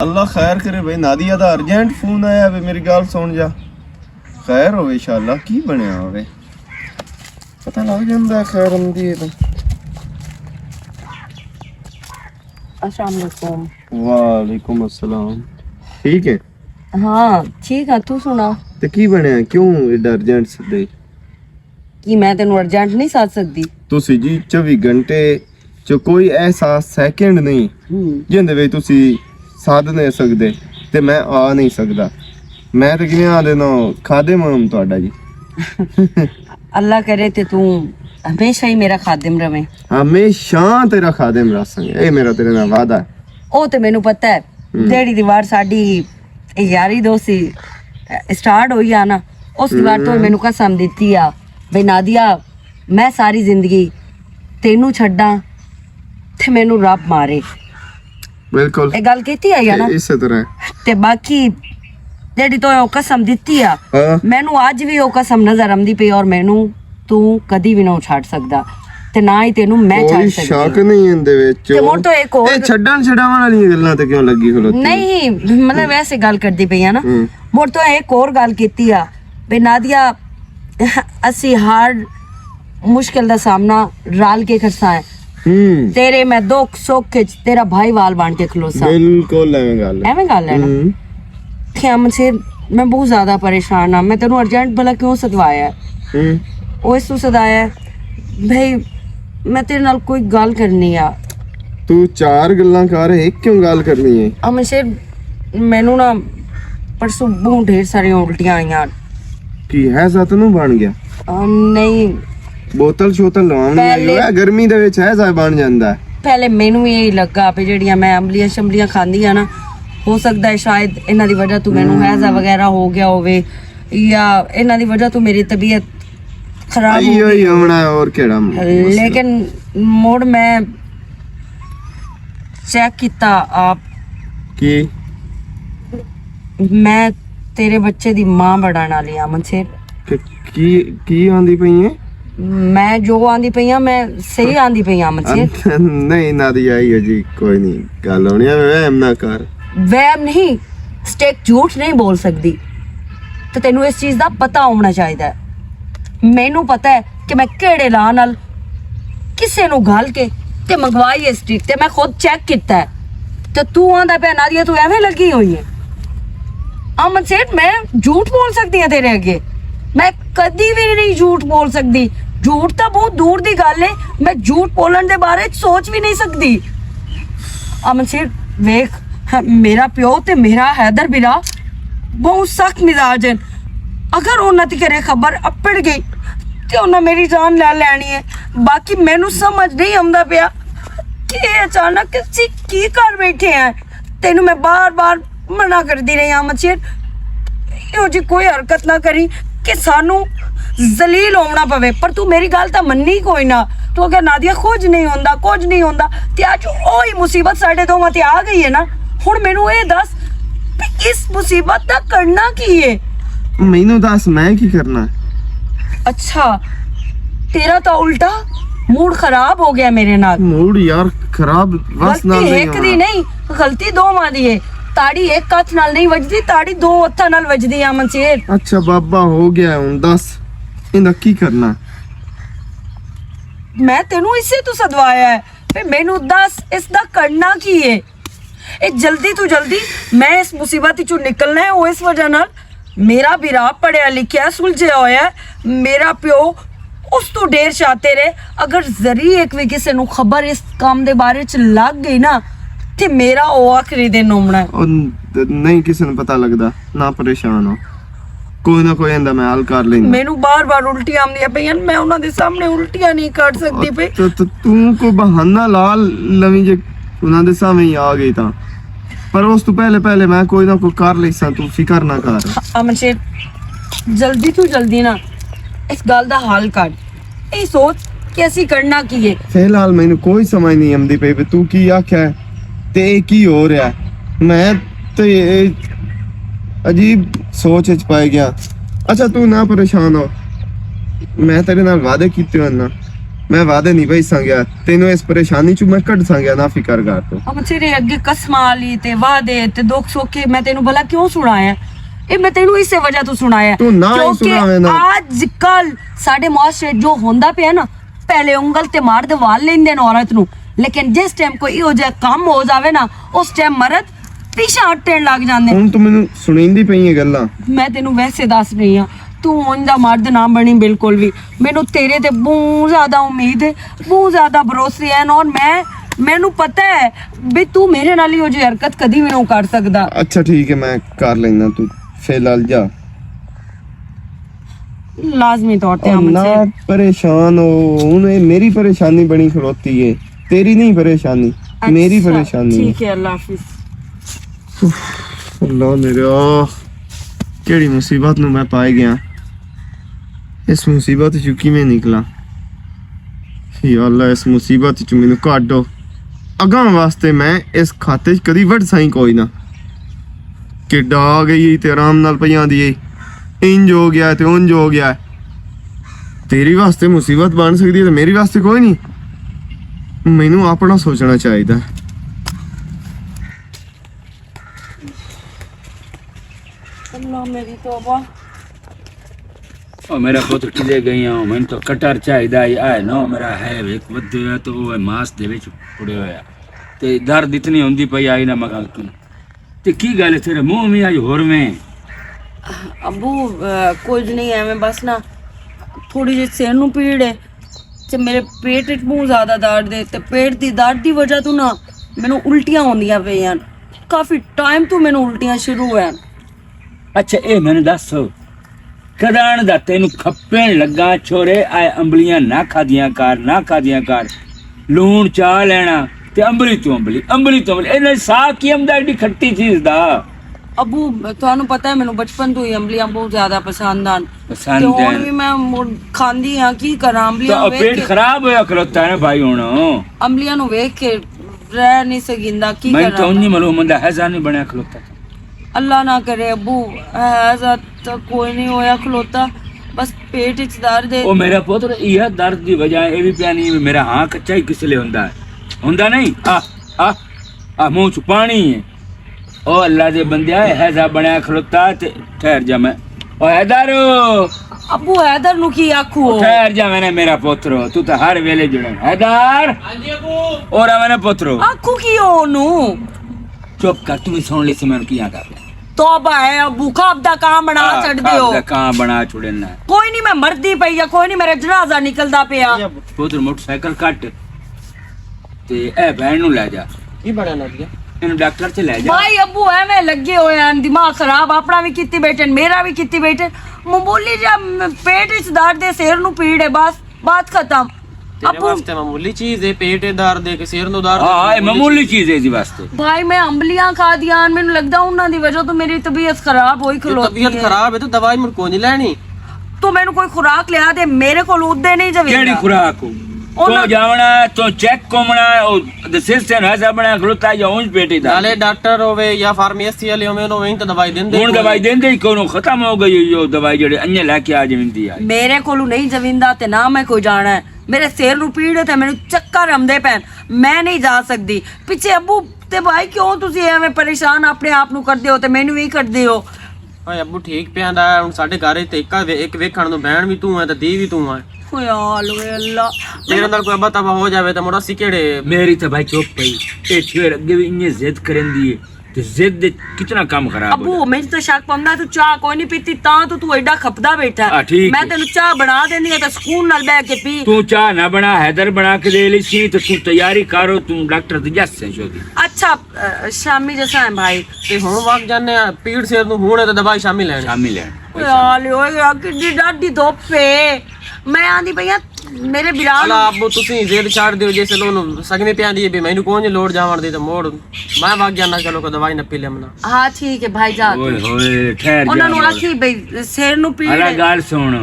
अल्लाह खैर करे भाई। नादिया दा अर्जेंट फोन आया वे, मेरी गल सुन जा। खैर होवे इंशाअल्लाह। की बनया होवे पता लग जांदा। खैर आंदी है तो। अस्सलाम वालेकुम। वालेकुम अस्सलाम। ठीक है? हाँ ठीक है, तू सुना। ते की बनया, क्यों एडा अर्जेंट सदे? कि मैं तेन अर्जेंट नहीं साथ सकती। तुसी जी 24 घंटे च कोई ऐसा सेकंड नहीं जिंदे विच तुसी साध नहीं सकदे ते मैं आ नहीं सकदा। मैं ते किवें आ देना खादिम हूं तुहाडा जी। अल्लाह करे ते तू हमेशा ही मेरा खादिम रवे। हमेशा तेरा खादिम रहांगे, ए मेरा तेरे नाल वादा है। ओ ते मैनू पता है, जेड़ी दीवार साडी यारी दोस्ती स्टार्ट हुई आ ना, उस दीवार तो मैनू कसम दित्ती आ बई नादिया मैं सारी जिंदगी तेनू छड्डा ते मैनू रब मारे। बिल्कुल ए गल कीती है ना इस तरह। ते बाकी जेड़ी तो कसम दित्ती आ, मैनू अज भी ओ कसम नजर आंदी पई और मैनू तू कदी भी ना छड़ सकदा ते ना ही तेनू मैं छड़ सकदी। शक नहीं इंदे विच। ते मोर तो एक और ए छड्डण छडावन वाली गल्लां ते क्यों लगी खलोती? नहीं मतलब वैसे गल करदी पई आ ना। मोर तो एक और गल कीती आ बे नादिया असी हर मुश्किल दा सामना रल के करसा है। तेरे मैं दुख सुख च तेरा भाई वाल बन के खलोसा। बिल्कुल एवें गल है ना। क्या मुझे मैं बहुत ज्यादा परेशान हाँ। मैं तेनू अर्जेंट भला क्यों सदवाया है? ओ इस तू सदाया भाई मैं तेरे नाल कोई गल करनी आ। तू चार गल्लां कर, एक क्यों गल करनी है? मुझे मैनू ना परसों बहुत ढेर सारी उल्टियां आईयां। की है सतनू बन गया? नहीं बोतल शोतल लवानी है गर्मी दे विच है जा बन जांदा। पहले मैनू यही लगा भी जेड़ियां मैं अम्बलियां शम्बलियां खांदी आ ना, हो सकता है शायद इन्हां दी वजह तो मैनू हैजा वगैरह हो गया होवे या इन्हां दी वजह तो मेरी तबीयत खराब हो गई होना और केड़ा। लेकिन मोड़ मैं चेक किता आप की मैं तेरे बच्चे दी मां बढ़ाने वाली आ। मुझे की आंदी पई है? मैं जो आंदी पई आ मैं सही आंदी पई आ। मुझे नहीं नादिया आई जी कोई नहीं गल होनी है। वहम ना कर। वहम नहीं, स्टेक झूठ नहीं बोल सकती तो तेनू इस चीज दा पता होना चाहिए। मैनू पता है कि मैं केड़े ला नाल किसे नु घाल के ते मंगवाई है स्टिक ते मैं खुद चेक किया है। तो तू आंदा पे नादिया तू एवें लगी हुई है। अमन सेठ मैं झूठ बोल सकती हूँ तेरे अगे? मैं कदी भी नहीं झूठ बोल सकती। झूठ तो बहुत दूर दी गल है, मैं झूठ बोलने दे बारे सोच भी नहीं सकती। अमन सेठ वेख मेरा प्यो ते मेरा हैदर बिरा बहुत सख्त मिजाज है। अगर उन्होंने घरे खबर अपड़ गई तो उन्हें मेरी जान ले लैनी है। बाकी मैनू समझ नहीं आंदा पिया कि अचानक की कर बैठे हैं। तेनू मैं बार बार मना करती रही हाँ मच्छर इहो जी कोई हरकत ना करी कि सानू जलील होना पवे। पर तू मेरी गल तो मन्नी कोई ना। तू अगर नादिया कुछ नहीं होंदा ते अज ओही मुसीबत साडे दोवां ते आ गई है ना। हुण मैनू ये दस इस मुसीबत दा करना की है? मैनू दस मैं की करना? अच्छा तेरा तो उल्टा मूड खराब हो गया मेरे नाल। मूड यार खराब बस ना गलती एक दी नहीं गलती दो मां दी है। ताड़ी एक हथ नाल नहीं वजदी, ताड़ी दो हत्थां नाल वजदी आ मनसेर। अच्छा बाबा हो गया हुन दस इंदा की करना? मैं तेनू इसे तो सदवाया है पे मैनू दस इसदा करना की है? ए जल्दी तो जल्दी मैं इस मुसीबत चो निकलना है। वो इस वजह नाल मेरा बिरा पढ़िया लिखिया सुलझिया होया है। मेरा प्यो उस तो ढेर चाहते रहे। अगर जरी एक भी किसी नू खबर इस काम दे बारे च लग गई ना ते मेरा ओ आखिरी दिन होना है। नहीं किसी ने पता लगदा ना परेशान हो कोई ना कोई इंदा मैं हल कर लेंदा। मैनू बार बार उल्टियां आंदियां पईयां मैं उन्हां दे सामने उल्टियां नहीं कर सकदी पई। तो तू को बहाना ला लवी जे उन्हां दे सामने ही आ गई ता। पर उस तो पहले मैं कोई ना कोई कर लेसा। तू फिकर ना कर। अमन शेर जल्दी तू जल्दी ना इस गल दा हल कर। ए सोच कि असी करना की है। फिलहाल मैनू कोई समझ नहीं आंदी पई भी तू की आख्या है ते की हो रहा है। मैं तो ये अजीब सोच च पाई गया। अच्छा तू ना परेशान हो, मैं तेरे नाल वादे कीते होन ना ਮੈਂ ਵਾਅਦੇ ਨਹੀਂ ਭਾਈ ਸੰਗਿਆ ਤੈਨੂੰ ਇਸ ਪਰੇਸ਼ਾਨੀ ਚੋਂ ਮੈਂ ਕੱਢ ਸੰਗਿਆ ਨਾ ਫਿਕਰ ਕਰ ਤੂੰ अब तेरे अगे कसमां ली ते वादे ते दुख सुख मैं तेनू भला क्यों सुनाया ये मैं तेनू इसे वजह तो सुनाया तू ना ही सुनावे ना। आजकल साडे मुआशरे जो होंदा पिया ना पहले उंगल ते मार दे वाल लेंदे न औरत नू लेकिन जिस टाइम कोई इहो जिहा काम हो जावे ना उस टाइम मर्द पीछे हटण लग जांदे ਹੁਣ ਤੂੰ ਮੈਨੂੰ ਸੁਣੀਂਦੀ ਪਈ ਇਹ ਗੱਲਾਂ मैं तेनू वैसे दस रही हां तू उंदा मर्द ना बनी बिल्कुल भी मैनू तेरे ते बहुत ज्यादा उम्मीद है बहुत ज्यादा भरोसे है और मैनू पता है भी तू मेरे नाल ही हो जी हरकत कदी भी नहीं कर सकदा ਅੱਛਾ ਠੀਕ ਹੈ ਮੈਂ ਕਰ ਲੈਣਾ ਤੂੰ ਫਿਲਹਾਲ ਜਾ लाजमी तौर पे और हम ना परेशान हो हूं ये मेरी परेशानी बनी खड़ोती है तेरी नहीं परेशानी मेरी परेशानी है। ठीक है अल्लाह हाफिज अल्लाह मेरा केड़ी मुसीबत नु मैं पाए गया इस मुसीबत चो किवें निकला या अल्लाह इस मुसीबत चो मैनू काढो अगां वास्ते मैं इस खाते च कदी वड़ साई कोई ना किड्डा आ गई ते आराम नाल पईयां दी इंज हो गया ते उंज हो गया तेरी वास्ते मुसीबत बन सकदी है ते मेरी वास्ते कोई नहीं मैनू अपना सोचना चाहिए अल्लाह मेरी तौबा ओ मेरा पुत्र किले गई हूं मैं तो कटर चाहिदा ही आए नो मेरा है एक वध है तो वो मास दे विच उड़े होया ते दर्द इतनी हुंदी पई आई ना मगा की ते की गल है तेरे मुंह में आज होर में अबू कुछ नहीं है मैं बस ना थोड़ी जी सिर नू पीड़ है ते मेरे पेट च बहुत ज्यादा दर्द है ते पेट दी दर्द दी वजह तो ना मैनू उल्टियां होंदियां पईयां काफी टाइम तो मैनू उल्टियां शुरू है अच्छा ए मैंने दस कदान दा तेनू खप्पण लगा छोरे आए अंबलियां ना खादियां कर लूण चा लेना ते अंबली तो अंबली इन्हें सा की हमदा एडी खट्टी चीज दा अबू ਤੁਹਾਨੂੰ पता है मैनू बचपन तो ही अंबलियां बहुत ज्यादा पसंद आन पसंद ते है। हुण भी मैं खांदी हां की करा तो अंबलियां पेट वेख के खराब होया खलोता है ना भाई हुण अंबलियां नु वेख के रह नहीं सकिंदा की मैं करा तो उन्नी मालूम है हैजा नहीं बनया खलोता अल्लाह ना करे अबू ऐसा तो कोई नहीं होया खलोता बस पेट च दर्द है ओ मेरा पुत्र यह दर्द की वजह ये भी प्यानी है मेरा हाँ कच्चा ही किस लिए हुंदा नहीं आ मुंह च पानी है ओ अल्लाह दे बंदे हैजा बनया खलोता ते ठहर जा मैं ओ हैदर अबू हैदर नु की आखू ठहर जा मैंने मेरा पुत्र तू तो हर वेले जुड़े हैदर हां जी अबू और मैंने पुत्र आखू की ओनु चुप कर तू भी सुन ले से मैं किया कर तौबा है अबू खाब दा काम बना छड़ दियो कहां बना छोड़े ना कोई नहीं मैं मरदी पई या कोई नहीं मेरा जनाजा निकलदा पिया पुत्र मोटरसाइकिल कट ते ए बहन नु ले जा की बड़ा ना दिया इन डॉक्टर से ले जा भाई अबू एवें लगे होए हैं दिमाग खराब अपना भी कीती बैठे मेरा भी कीती बैठे मामूली जा पेट च दर्द है सिर नु पीड़ है बस बात खत्म तेरे वास्ते मामूली चीज है पेट है दर्द है कि सिर नु दर्द हां ये मामूली चीज है इस वास्ते भाई मैं अंबलियां खा दियां मैनू लगदा उन्हां दी वजह तो मेरी तबीयत खराब होई खलोती तबीयत खराब है तो दवाई मुझको नहीं लेनी तो मैनू कोई खुराक लिया दे मेरे को उदे नहीं जवे केड़ी खुराक तो जावना तो चेक कोमना ओ द सिस्टम है सब बना खलोता या उंज पेटी दा नाले डॉक्टर होवे या फार्मेसी वाले होवे नो वहीं तो दवाई देंदे हुन दवाई देंदे ही कोनो खत्म हो गई यो दवाई जेड़े अन्य लेके आ जविंदी है मेरे कोलू नहीं जविंदा ते ना मैं कोई जाना है मेरे सिर नु पीड़ है ते मैनू चक्कर आंदे पैन मैं नहीं जा सकदी पीछे अबू ते भाई क्यों तुसी एवें परेशान अपने आप नु करदे हो ते मैनू भी करदे हो ओए अब्बू ठीक पे आंदा हुन साडे घर ते एक वेखण नु बहन भी तू है ते दी भी तू है ओ यार वे अल्लाह तेरे अंदर कोई अब्बा तबा हो जावे ते मोड़ा सिकेड़े मेरी तो भाई चुप पई ए छेर अगे भी इन्ने जिद करंदी है ते जिद कितना काम खराब अबू मैं तो शक पमदा तू चाह कोई नहीं पीती ता तू एडा खपदा बैठा हाँ, ठीक मैं है। तेनू चाह बना देनी है ते सुकून नाल बैठ के पी तू चाह ना बना हैदर बना के दे ली सी तो तू तैयारी करो तू डॉक्टर ते जस से शोदी अच्छा शामी जैसा है भाई ते हुन वक्त जाने पीड़ सिर नु हुन है ते दवाई शामिल है शामिल है यार ओए किड्डी डाडी धोप पे मैं आंदी भैया मेरे बिराल अला अब्बू तुसी जेल छाड़ दियो जैसे लोन सगने पे आंदी है भी मैनू कोन लोड जावण दे ते मोड़ मैं भाग जाना चलो को दवाई न पी ले मना हाँ ठीक है भाई जा ओए होए ठहर जा ਉਹਨਾਂ ਨੂੰ ਆਖੀ ਬਈ ਸਿਰ ਨੂੰ ਪੀੜ अला ਹੈ। गाल सुन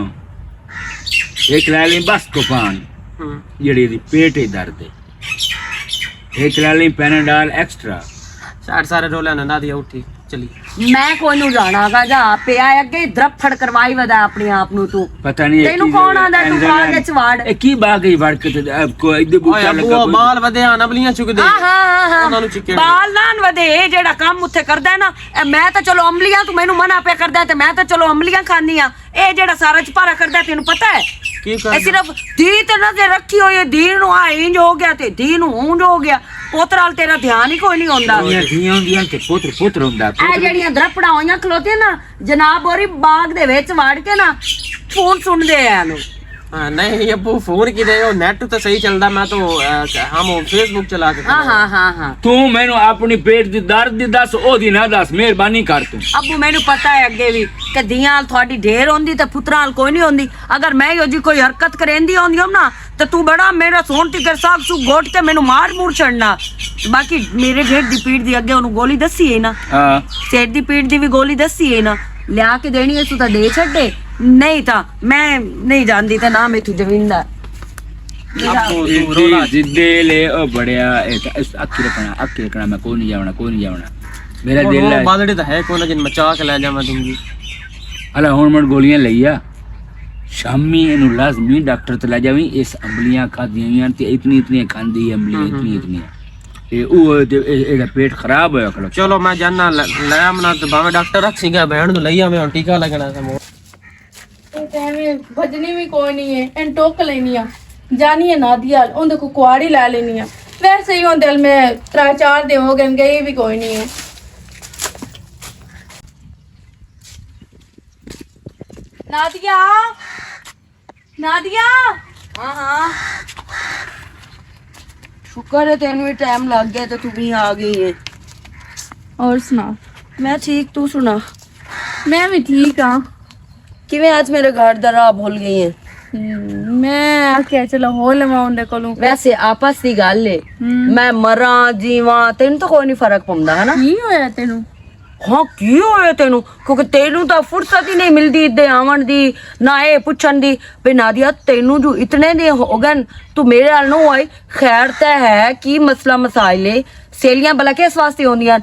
एक ला ली बस कोपान जेड़ी दी पेट ही दर्द है एक ला ली पैनाडॉल एक्स्ट्रा सारे रोले ना दिया उठी ਚਲੀ ਮੈਂ ਕੋਈ ਨੂੰ ਜਾਣਾਗਾ ਜਾ ਪਿਆ ਅੱਗੇ ਦਰਫੜ ਕਰਵਾਈ ਵਦਾ ਆਪਣੇ ਆਪ ਨੂੰ ਤੂੰ ਪਤਾ ਨਹੀਂ ਤੈਨੂੰ ਕੌਣ ਆਂਦਾ ਤੂੰ ਬਾਗ ਵਿੱਚ ਵੜ ਇਹ ਕੀ ਬਾਗ ਹੀ ਵੜ ਕੇ ਤੇ ਕੋਈ ਇੱਧਰ ਓਏ ਬੂਟਾ ਲੱਗਾ ਅੱਬੂ ਕੋਈ। ਬਾਲ ਵਧਿਆ ਨਬਲੀਆਂ ਚੁਗਦੇ ਹਾਂ ਉਹਨਾਂ ਨੂੰ ਚਿੱਕੇ ਬਾਲ ਨਾਨ ਵਦੇ ਇਹ ਜਿਹੜਾ ਕੰਮ ਉੱਥੇ ਕਰਦਾ ਹੈ ਨਾ ਇਹ ਮੈਂ ਤਾਂ ਚਲੋ ਅਮਲੀਆਂ ਤੂੰ ਮੈਨੂੰ ਮਨਾ ਪਿਆ ਕਰਦਾ ਤੇ ਮੈਂ ਤਾਂ ਚਲੋ ਅਮਲੀਆਂ ਖਾਂਦੀ ਆ ਇਹ ਜਿਹੜਾ ਸਾਰਾ ਚਪਾਰਾ ਕਰਦਾ ਤੈਨੂੰ ਪਤਾ ਹੈ ਕੀ ਇਹ ਕਰ ਸਿਰਫ ਦੀ ਤੇ ਨਜ਼ਰ ਰੱਖੀ ਹੋਈ ਹੈ ਦੀ ਨੂੰ ਆ ਇੰਜ ਹੋ ਗਿਆ ਤੇ ਦੀ ਨੂੰ ਉਂਝ ਹੋ ਗਿਆ ਪੋਤਰਾਲ ਤੇਰਾ ਧਿਆਨ ਹੀ ਕੋਈ ਨਹੀਂ ਹੁੰਦਾ ਧੀਆਂ ਧੀਆਂ ਹੁੰਦੀਆਂ ਤੇ ਪੁੱਤਰ ਹੁੰਦਾ ਇਹ ਜਿਹੜੀਆਂ ਦਰਪੜਾਂ ਹੋਈਆਂ ਖਲੋਤੀਆਂ ਨਾ ਜਨਾਬ ਹੋਰੀ ਬਾਗ ਦੇ ਵਿੱਚ ਵੜ ਕੇ ਨਾ ਫੋਨ ਸੁਣਦੇ ਆ ਇਹਨੂੰ हाँ नहीं अबू फोन की दे नेट तो सही चलता मैं तो हम फेसबुक चला के ਹਾਂ ਤੂੰ ਮੈਨੂੰ ਆਪਣੀ ਪੇਟ ਦੀ ਦਰਦ ਦੀ ਦੱਸ ਉਹਦੀ ਨਾ ਦੱਸ ਮਿਹਰਬਾਨੀ ਕਰ ਤੂੰ ਅੱਬੂ ਮੈਨੂੰ ਪਤਾ ਹੈ ਅੱਗੇ ਵੀ ਕਿ ਧੀਆਂ ਤੁਹਾਡੀ ਢੇਰ ਹੁੰਦੀ ਤੇ ਪੁੱਤਰਾਂ ਨਾਲ ਕੋਈ ਨਹੀਂ ਹੁੰਦੀ ਅਗਰ ਮੈਂ ਇਹੋ ਜੀ ਕੋਈ ਹਰਕਤ ਕਰੇਂਦੀ ਹੁੰਦੀ ਹਾਂ ਨਾ ਤੇ ਤੂੰ ਬੜਾ ਮੇਰਾ ਸੋਨ ਟਿਕਰ ਸਾਗ ਸੂ ਗੋਟ ਕੇ ਮੈਨੂੰ ਮਾਰ ਮੂਰ ਛੱਡਣਾ ਬਾਕੀ ਮੇਰੇ ਢੇਡ ਦੀ ਪੀੜ ਦੀ ਅੱਗੇ ਉਹਨੂੰ ਗੋਲੀ ਦੱਸੀ ਹੈ ਨਾ ਹਾਂ ਸਿਰ ਦੀ ਪੀੜ ਦੀ ਵੀ ਗੋਲੀ ਦੱਸੀ ਹੈ ਨਾ ਲਿਆ ਕੇ ਦੇਣੀ ਹੈ ਤੂੰ ਤਾਂ ਦੇ ਛੱਡੇ ਨਹੀਂ ਤਾਂ ਮੈਂ ਨਹੀਂ ਜਾਂਦੀ ਤੇ ਨਾ ਮੈਥੋਂ ਜਵਿੰਦਾ अबू तू रोला ਜਿੱਦੇ ਲੈ ਉਹ ਬੜਿਆ ਇਹ ਤਾਂ ਇਸ ਅੱਖੀ ਰੱਖਣਾ ਮੈਂ ਕੋਈ ਨਹੀਂ ਜਾਵਣਾ ਮੇਰਾ ਦਿਲ ਹੈ बादड़ी तो है कोई ना जिन मचा के ले जावा दूंगी ਹਲਾ ਹੁਣ ਮੜ ਗੋਲੀਆਂ ਲਈਆ ਸ਼ਾਮੀ ਇਹਨੂੰ ਲਾਜ਼ਮੀ ਡਾਕਟਰ ਤੇ ਲੈ ਜਾਵੀਂ ਇਸ ਅੰਬਲੀਆਂ ਖਾਦੀਆਂ ਹੋਈਆਂ ਤੇ ਇਤਨੀ ਖਾਂਦੀ ਅੰਬਲੀਆਂ ਇਤਨੀ ਤੇ ਉਹ ਇਹਦਾ ਪੇਟ ਖਰਾਬ ਹੋਇਆ ਖਲੋ चलो मैं जाना ले आमना तो भावे डॉक्टर रख सीगा बहन तो लई आवे हुन टीका लगना था मोर ਐਵੇਂ ਭਜਣੀ ਵੀ ਕੋਈ ਨਹੀਂ ਹੈ ਐਂ ਟੋਕ ਲੈਣੀ ਆ ਜਾਨੀ ਹੈ ਨਾਦੀਆ ਉਹਦੇ ਕੋ ਕੁਆੜੀ ਲੈ ਲੈਣੀ ਆ ਵੈਸੇ ਹੀ ਉਹਦੇ ਨਾਲ ਮੈਂ 3-4 ਦੇ ਹੋ ਗਏ ਵੀ ਕੋਈ ਨਹੀਂ ਹੈ ਨਾਦੀਆ ਹਾਂ ਸ਼ੁਕਰ ਹੈ ਤੈਨੂੰ ਵੀ ਟਾਈਮ ਲੱਗ ਗਿਆ ਤੇ ਤੂੰ ਵੀ ਆ ਗਈ ਹੈ ਔਰ ਸੁਣਾ ਮੈਂ ਠੀਕ ਤੂੰ ਸੁਣਾ ਮੈਂ ਵੀ ਠੀਕ ਆ ਕਿਵੇਂ ਅੱਜ ਮੇਰੇ ਘਰ ਦਾ ਰਾਹ ਭੁੱਲ ਗਈ ਹੈ ਮੈਂ ਆਖਿਆ ਚਲੋ ਹੋ ਲਵਾਂ ਉਹਦੇ ਕੋਲੋਂ ਵੈਸੇ ਆਪਸ ਦੀ ਗੱਲ ਹੈ ਮੈਂ ਮਰਾਂ ਜੀਵਾਂ ਤੈਨੂੰ ਤਾਂ ਕੋਈ ਨਹੀਂ ਫਰਕ ਪੈਂਦਾ ਹੈ ਨਾ ਕੀ ਹੋਇਆ ਤੈਨੂੰ ਹਾਂ ਕੀ ਹੋਇਆ ਤੈਨੂੰ ਕਿਉਂਕਿ ਤੈਨੂੰ ਤਾਂ ਫੁਰਸਤ ਹੀ ਨਹੀਂ ਮਿਲਦੀ ਇੱਦੇ ਆਵਣ ਦੀ ਨਾ ਇਹ ਪੁੱਛਣ ਦੀ ਵੀ ਨਾਦੀਆ ਤੈਨੂੰ ਜੋ ਇਤਨੇ ਦੇ ਹੋ ਗਏ ਤੂੰ ਮੇਰੇ ਨਾਲ ਨੂੰ ਆਈ ਖੈਰ ਤਾਂ ਹੈ ਕੀ ਮਸਲਾ ਮਸਾਇਲੇ ਸੇਲੀਆਂ ਭਲਾ ਕਿਸ ਵਾਸਤੇ ਹੁੰਦੀਆਂ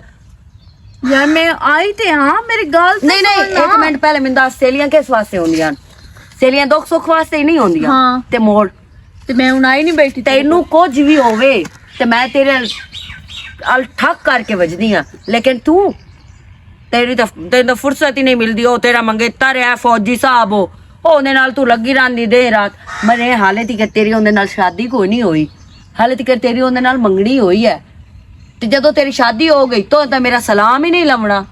ਯਾਰ ਮੈਂ ਆਈ ਤੇ ਹਾਂ ਮੇਰੀ ਗੱਲ ਤਾਂ ਨਹੀਂ ਸੁਣ ਲਾ। ਇੱਕ ਮਿੰਟ ਪਹਿਲੇ ਮੈਨੂੰ ਦੱਸ ਸੇਲੀਆਂ ਕਿਸ ਵਾਸਤੇ ਹੁੰਦੀਆਂ ਸੇਲੀਆਂ ਦੁੱਖ ਸੁੱਖ ਵਾਸਤੇ ਹੀ ਨਹੀਂ ਹੁੰਦੀਆਂ ਹਾਂ। ਤੇ ਮੋੜ ਤੇ ਮੈਂ ਹੁਣ ਆਈ ਨਹੀਂ ਬੈਠੀ ਤੈਨੂੰ ਕੁਝ ਵੀ ਹੋਵੇ ਤੇ ਮੈਂ ਤੇਰੇ ਨਾਲ ਠੱਕ ਕਰਕੇ ਵੱਜਦੀ ਆ ਲੇਕਿਨ ਤੂੰ ਤੈਨੂੰ ਤਾਂ ਫੁਰਸਤ ਹੀ ਨਹੀਂ ਮਿਲਦੀ ਉਹ ਤੇਰਾ ਮੰਗੇਤਰ ਹੈ ਫੌਜੀ ਸਾਹਿਬ ਉਹਦੇ ਨਾਲ ਤੂੰ ਲੱਗੀ ਰਹਿੰਦੀ ਦੇ ਰਾਤ ਮਰੇ ਹਾਲੇ ਤੱਕ ਤੇਰੀ ਉਹਦੇ ਨਾਲ ਸ਼ਾਦੀ ਕੋਈ ਨਹੀਂ ਹੋਈ ਹਾਲੇ ਤੱਕ ਤੇਰੀ ਉਹਦੇ ਨਾਲ ਮੰਗਣੀ ਹੋਈ ਹੈ ਤੇ ਜਦੋਂ ਤੇਰੀ ਸ਼ਾਦੀ ਹੋ ਗਈ ਤਾਂ ਮੇਰਾ ਸਲਾਮ ਹੀ ਨਹੀਂ ਲਵਣਾ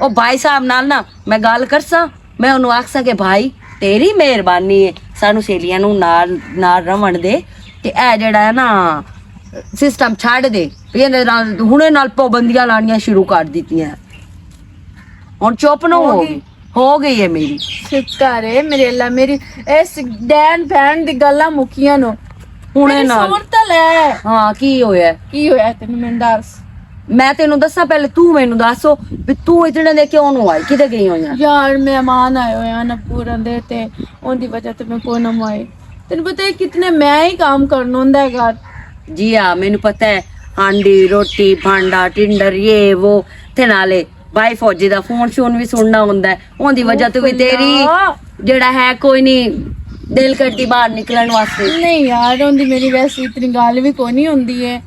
ਉਹ ਭਾਈ ਸਾਹਿਬ ਨਾਲ ਨਾ ਮੈਂ ਗੱਲ ਕਰਸਾਂ ਮੈਂ ਉਹਨੂੰ ਆਖਸਾਂ ਕਿ ਭਾਈ ਤੇਰੀ ਮਿਹਰਬਾਨੀ ਹੈ ਸਾਨੂੰ ਸਹੇਲੀਆਂ ਨੂੰ ਨਾਲ ਰਵਣ ਦੇ ਤੇ ਇਹ ਜਿਹੜਾ ਹੈ ਨਾ ਸਿਸਟਮ ਛੱਡ ਦੇ ਇਹਦੇ ਨਾਲ ਹੁਣੇ ਨਾਲ ਪਾਬੰਦੀਆਂ ਲਾਣੀਆਂ ਸ਼ੁਰੂ ਕਰ ਦਿੱਤੀਆਂ ਹੁਣ ਚੁੱਪ ਨਾ ਹੋ ਗਈ ਹੈ ਮੇਰੀ ਸ਼ੁਕਰ ਹੈ ਮੇਰੇ ਅੱਲਾ ਮੇਰੀ ਇਸ ਡੈਨ ਭੈਣ ਦੀ ਗੱਲਾਂ ਮੁੱਕੀਆਂ ਨੂੰ ਹੁਣੇ ਨਾਲ ਸੁਣ ਤਾਂ ਲੈ ਹਾਂ ਕੀ ਹੋਇਆ ਕੀ ਹੋਇਆ ਤੈਨੂੰ ਮੈਨੂੰ ਦੱਸ ਮੈਂ ਤੈਨੂੰ ਦੱਸਾਂ ਪਹਿਲੇ ਤੂੰ ਮੈਨੂੰ ਦੱਸੋ ਵੀ ਤੂੰ ਇਤਨੇ ਦੇ ਕਿਉਂ ਨੂੰ ਆਈ ਕਿਤੇ ਗਈ ਹੋਈਆਂ ਯਾਰ ਮਹਿਮਾਨ ਆਏ ਹੋਏ ਹਨ ਪੂਰਨ ਦੇ ਤੇ ਉਹਦੀ ਵਜ੍ਹਾ ਤੇ ਮੈਂ ਕੋਈ ਨਾ ਆਏ ਤੈਨੂੰ ਪਤਾ ਹੈ ਕਿਤਨੇ ਮੈਂ ਹੀ ਕੰਮ ਕਰਨਾ ਹੁੰਦਾ ਹੈ ਘਰ ਜੀ ਆ ਮੈਨੂੰ ਪਤਾ ਹੈ ਹਾਂਡੀ ਰੋਟੀ ਭਾਂਡਾ ਟਿੰਡਰ ਇਹ ਉਹ ਤੇ ਨਾਲੇ ਭਾਈ ਫੌਜੀ ਦਾ ਫੋਨ ਸ਼ੋਨ ਵੀ ਸੁਣਨਾ ਹੁੰਦਾ ਹੈ ਉਹਦੀ ਵਜ੍ਹਾ ਤੋਂ ਵੀ ਤੇਰੀ ਜਿਹੜਾ ਹੈ ਕੋਈ ਨਹੀਂ ਦਿਲ ਕਰਦੀ ਬਾਹਰ ਨਿਕਲਣ ਵਾਸਤੇ ਨਹੀਂ ਯਾਰ ਉਹਦੀ ਮੇਰੀ ਵੈਸੇ ਇਤਨੀ ਗੱਲ ਵੀ ਕੋਈ ਨਹੀਂ ਹੁੰਦੀ ਹੈ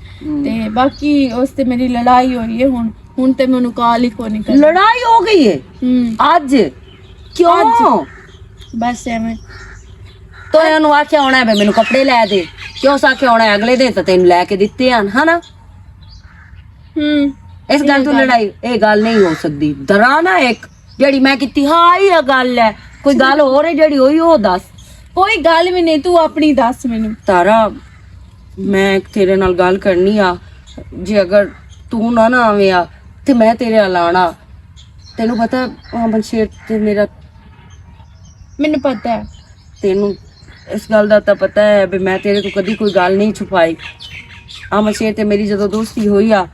ਤੇ ਬਾਕੀ ਉਸ ਤੇ ਮੇਰੀ ਲੜਾਈ ਹੋਈ ਹੈ ਹੁਣ ਤੇ ਮੈਨੂੰ ਕਾਲ ਹੀ ਕੋਈ ਨਹੀਂ ਕਰ ਲੜਾਈ ਹੋ ਗਈ ਹੈ ਅੱਜ ਕਿਉਂ ਬਸ ਐਵੇਂ ਤੋ ਇਹਨੂੰ ਆਖਿਆ ਹੋਣਾ ਹੈ ਮੈਨੂੰ ਕੱਪੜੇ ਲੈ ਦੇ ਕਿਉਂ ਸਾਖਿਆ ਹੋਣਾ ਅਗਲੇ ਦਿਨ ਤਾਂ ਤੈਨੂੰ ਲੈ ਕੇ ਦਿੱਤੇ ਹਨ ਹਨਾ ਇਸ ਗੱਲ ਤੋਂ ਲੜਾਈ ਇਹ ਗੱਲ ਨਹੀਂ ਹੋ ਸਕਦੀ ਦਰਾਨਾ ਇੱਕ ਜਿਹੜੀ ਮੈਂ ਕੀਤੀ ਹਾਂ ਇਹ ਗੱਲ ਹੈ ਕੋਈ ਗੱਲ ਹੋਰ ਹੈ ਜਿਹੜੀ ਹੋਈ ਉਹ ਦੱਸ ਕੋਈ ਗੱਲ ਵੀ ਨਹੀਂ ਤੂੰ ਆਪਣੀ ਦੱਸ ਮੈਨੂੰ ਤਾਰਾ ਮੈਂ ਤੇਰੇ ਨਾਲ ਗੱਲ ਕਰਨੀ ਆ ਜੇ ਅਗਰ ਤੂੰ ਨਾ ਆਵੇਂ ਆ ਤੇ ਮੈਂ ਤੇਰੇ ਨਾਲ ਆਣਾ ਤੈਨੂੰ ਪਤਾ ਬੰਸ਼ੇਰ ਤੇ ਮੇਰਾ ਮੈਨੂੰ ਪਤਾ ਹੈ ਤੈਨੂੰ ਇਸ ਗੱਲ ਦਾ ਤਾਂ ਪਤਾ ਹੈ ਵੀ ਮੈਂ ਤੇਰੇ ਤੋਂ ਕਦੀ ਕੋਈ ਗੱਲ ਨਹੀਂ ਛੁਪਾਈ ਬੰਸ਼ੇਰ ਤੇ ਮੇਰੀ ਜਦੋਂ ਦੋਸਤੀ ਹੋਈ ਆ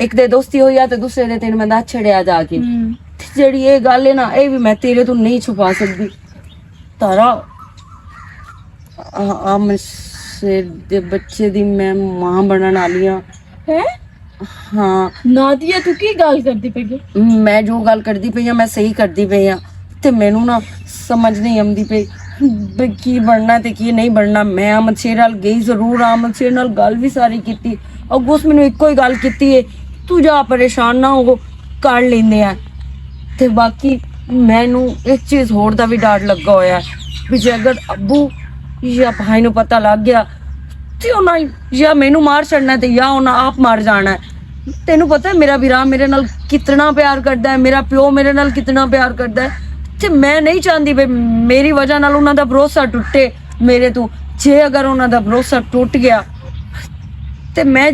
ਇੱਕ ਦੇ ਦੋਸਤੀ ਹੋਈ ਆ ਤੇ ਦੂਸਰੇ ਦੇ ਤੈਨੂੰ ਮੈਂ ਨਾ ਛੜਿਆ ਜਾ ਕੇ ਜਿਹੜੀ ਇਹ ਗੱਲ ਹੈ ਨਾ ਇਹ ਵੀ ਮੈਂ ਤੇਰੇ ਤੋਂ ਨਹੀਂ ਛੁਪਾ ਸਕਦੀ ਤਾਰਾ ਬੰਸ਼ੇਰ ਦੇ ਬੱਚੇ ਦੀ ਮੈਂ ਮਾਂ ਬਣਨ ਵਾਲੀ ਆ ਹੈ ਹਾਂ ਨਾਦੀਆ ਤੂੰ ਕੀ ਗੱਲ ਕਰਦੀ ਪਈ ਹੈ? ਮੈਂ ਜੋ ਗੱਲ ਕਰਦੀ ਪਈ ਆ ਮੈਂ ਸਹੀ ਕਰਦੀ ਪਈ ਆ ਤੇ ਮੈਨੂੰ ਨਾ ਸਮਝ ਨਹੀਂ ਆਉਂਦੀ ਪਈ ਵੀ ਕੀ ਬਣਨਾ ਤੇ ਕੀ ਨਹੀਂ ਬਣਨਾ। ਮੈਂ ਅਮਨ ਸ਼ੇਰ ਨਾਲ ਗਈ ਜ਼ਰੂਰ, ਅਮਨ ਸ਼ੇਰ ਨਾਲ ਗੱਲ ਵੀ ਸਾਰੀ ਕੀਤੀ। ਅਗੋਸ ਮੈਨੂੰ ਇੱਕੋ ਹੀ ਗੱਲ ਕੀਤੀ ਏ, ਤੂੰ ਜਾ ਪਰੇਸ਼ਾਨ ਨਾ ਹੋ, ਕਰ ਲੈਂਦੇ ਆ। ਤੇ ਬਾਕੀ ਮੈਨੂੰ ਇੱਕ ਚੀਜ਼ ਹੋਰ ਦਾ ਵੀ ਡਰ ਲੱਗਾ ਹੋਇਆ ਵੀ ਜੇ ਅਗਰ ਅੱਬੂ ਜਾਂ ਭਾਈ ਨੂੰ ਪਤਾ ਲੱਗ ਗਿਆ ਤੇ ਉਹਨਾਂ ਜਾਂ ਮੈਨੂੰ ਮਾਰ ਛੱਡਣਾ ਤੇ ਜਾਂ ਉਹਨਾਂ ਆਪ ਮਾਰ ਜਾਣਾ। ਤੈਨੂੰ ਪਤਾ ਹੈ ਮੇਰਾ ਵੀਰਾ ਮੇਰੇ ਨਾਲ ਕਿਤਨਾ ਪਿਆਰ ਕਰਦਾ ਹੈ, ਮੇਰਾ ਪਿਓ ਮੇਰੇ ਨਾਲ ਕਿਤਨਾ ਪਿਆਰ ਕਰਦਾ ਹੈ ਤੇ ਮੈਂ ਨਹੀਂ ਚਾਹੁੰਦੀ ਵੀ ਮੇਰੀ ਵਜ੍ਹਾ ਨਾਲ ਉਹਨਾਂ ਦਾ ਭਰੋਸਾ ਟੁੱਟੇ ਮੇਰੇ ਤੋਂ। ਜੇ ਅਗਰ ਉਹਨਾਂ ਦਾ ਭਰੋਸਾ ਟੁੱਟ ਗਿਆ ਤੇ ਮੈਂ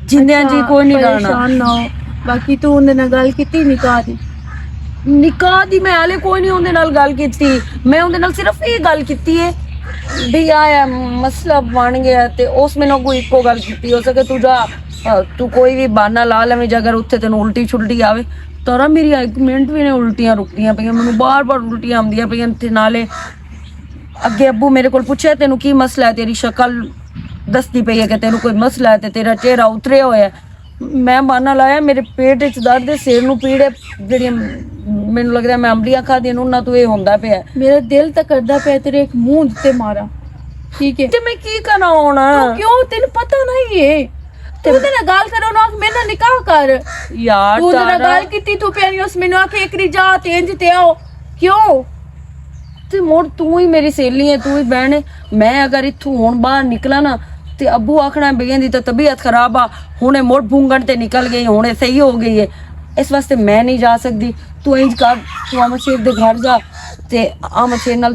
ਜਿੰਦਿਆਂ ਜੀ ਕੋਈ ਨਹੀਂ ਰਹਿਣਾ। ਪਰੇਸ਼ਾਨ ਨਾ ਹੋ। ਬਾਕੀ ਤੂੰ ਉਹਦੇ ਨਾਲ ਗੱਲ ਕੀਤੀ ਨਿਕਾਹ ਦੀ? ਨਿਕਾਹ ਦੀ ਮੈਂ ਹਾਲੇ ਕੋਈ ਨਹੀਂ ਉਹਦੇ ਨਾਲ ਗੱਲ ਕੀਤੀ। ਮੈਂ ਉਹਦੇ ਨਾਲ ਸਿਰਫ ਇਹ ਗੱਲ ਕੀਤੀ ਹੈ ਵੀ ਆਇਆ ਮਸਲਾ ਬਣ ਗਿਆ ਤੇ ਉਸ ਮੈਨੂੰ ਕੋਈ ਇੱਕੋ ਗੱਲ ਕੀਤੀ ਹੋ ਸਕੇ ਤੂੰ ਜਾ ਤੂੰ ਕੋਈ ਵੀ ਬਹਾਨਾ ਲਾ ਲਵੇਂ ਜੇ ਅਗਰ ਉੱਥੇ ਤੈਨੂੰ ਉਲਟੀ ਛੁਲਟੀ ਆਵੇ। ਤਾਰਾ ਮੇਰੀ ਇੱਕ ਮਿੰਟ ਵੀ ਨੇ ਉਲਟੀਆਂ ਰੁਕਦੀਆਂ ਪਈਆਂ, ਮੈਨੂੰ ਬਾਰ-ਬਾਰ ਉਲਟੀਆਂ ਆਉਂਦੀਆਂ ਪਈਆਂ ਤੇ ਨਾਲੇ ਅੱਗੇ ਅੱਬੂ ਮੇਰੇ ਕੋਲ ਪੁੱਛਿਆ ਤੈਨੂੰ ਕੀ ਮਸਲਾ ਹੈ, ਤੇਰੀ ਸ਼ਕਲ ਦੱਸਦੀ ਪਈ ਹੈ ਕਿ ਤੈਨੂੰ ਕੋਈ ਮਸਲਾ ਹੈ ਤੇ ਤੇਰਾ ਚਿਹਰਾ ਉਤਰਿਆ ਹੋਇਆ। ਮੈਂ ਬਹਾਨਾ ਲਾਇਆ ਮੇਰੇ ਪੇਟ ਵਿੱਚ ਦਰਦ ਹੈ, ਸਿਰ ਨੂੰ ਪੀੜ ਹੈ, ਜਿਹੜੀ ਮੈਨੂੰ ਲੱਗਦਾ ਮੈਂ ਅੰਬਲੀਆਂ ਖਾਦੀਆਂ ਨੂੰ ਉਹਨਾਂ ਤੋਂ ਇਹ ਹੁੰਦਾ ਪਿਆ। ਮੇਰਾ ਦਿਲ ਤਾਂ ਕਰਦਾ ਪਿਆ ਤੇਰੇ ਇੱਕ ਮੂੰਹ ਉੱਤੇ ਮਾਰਾਂ, ਠੀਕ ਹੈ? ਤੇ ਮੈਂ ਕੀ ਕਰਾਂ ਹੁਣ? ਤੂੰ ਕਿਉਂ, ਤੈਨੂੰ ਪਤਾ ਨਹੀਂ ਏ? ਤੂੰ ਉਹਦੇ ਨਾਲ ਗੱਲ ਕਰੋ ਨਾ, ਮੇਰੇ ਨਾਲ ਨਿਕਾਹ ਕਰ। ਯਾਰ ਤੂੰ ਉਹਦੇ ਨਾਲ ਤਾਰਾ ਗੱਲ ਕੀਤੀ, ਤੂੰ ਪਿਆਰੀ ਉਸ ਮੈਨੂੰ ਆਖੇ ਇੱਕ ਜਾ ਤੇ ਇੰਜ ਤੇ ਆਓ, ਕਿਉਂ? ਤੇ ਮੋੜ ਤੂੰ ਹੀ ਮੇਰੀ ਸਹੇਲੀ ਹੈ, ਤੂੰ ਹੀ ਬਹਿਣ ਹੈ। ਮੈਂ ਅਗਰ ਇੱਥੋਂ ਹੁਣ ਬਾਹਰ ਨਿਕਲਾ ਨਾ ਤੇ ਅੱਬੂ ਆਖਣਾ ਬਈਆਂ ਦੀ ਤਾਂ ਤਬੀਅਤ ਖਰਾਬ ਆ, ਹੁਣੇ ਮੋੜ ਭੁੰਗਣ ਤੇ ਨਿਕਲ ਗਈ, ਹੁਣੇ ਸਹੀ ਹੋ ਗਈ ਹੈ। ਇਸ ਵਾਸਤੇ ਮੈਂ ਨਹੀਂ ਜਾ ਸਕਦੀ। ਤੂੰ ਇੰਜ ਕਰ, ਤੂੰ ਅਮਨ ਸ਼ੇਰ ਦੇ ਘਰ ਜਾ ਤੇ ਅਮਨ ਸ਼ੇਰ ਨਾਲ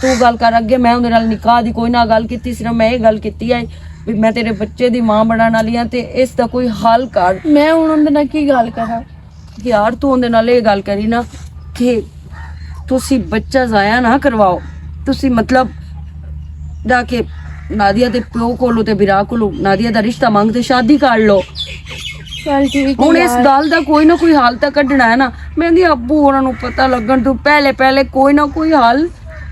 ਤੂੰ ਗੱਲ ਕਰ। ਅੱਗੇ ਮੈਂ ਉਹਦੇ ਨਾਲ ਨਿਕਾਹ ਦੀ ਕੋਈ ਨਾ ਗੱਲ ਕੀਤੀ, ਸਿਰਫ ਮੈਂ ਇਹ ਗੱਲ ਕੀਤੀ ਹੈ ਵੀ ਮੈਂ ਤੇਰੇ ਬੱਚੇ ਦੀ ਮਾਂ ਬਣਨ ਵਾਲੀ ਆ ਤੇ ਇਸ ਦਾ ਕੋਈ ਹੱਲ ਕਰ। ਮੈਂ ਹੁਣ ਉਹਦੇ ਨਾਲ ਕੀ ਗੱਲ ਕਰਾਂ? ਯਾਰ ਤੂੰ ਉਹਦੇ ਨਾਲ ਇਹ ਗੱਲ ਕਰੀ ਨਾ ਕਿ ਤੁਸੀਂ ਬੱਚਾ ਜ਼ਾਇਆ ਨਾ ਕਰਵਾਓ। ਤੁਸੀਂ ਮਤਲਬ ਜਾ ਕੇ ਨਾਦੀਆ ਦੇ ਪਿਓ ਕੋਲੋਂ ਤੇ ਵੀਰਾ ਕੋਲੋਂ ਨਾਦੀਆ ਦਾ ਰਿਸ਼ਤਾ ਮੰਗ ਤੇ ਸ਼ਾਦੀ ਕਰ ਲਓ। ਚੱਲ ਠੀਕ ਹੈ ਹੁਣ ਇਸ ਯਾਰ। ਗੱਲ ਦਾ ਕੋਈ ਨਾ ਕੋਈ ਹੱਲ ਤਾਂ ਕੱਢਣਾ ਹੈ ਨਾ। ਮੈਂ ਦੀ ਅੱਬੂ ਉਹਨਾਂ ਨੂੰ ਪਤਾ ਲੱਗਣ ਤੋਂ ਪਹਿਲੇ ਕੋਈ ਨਾ ਕੋਈ ਹੱਲ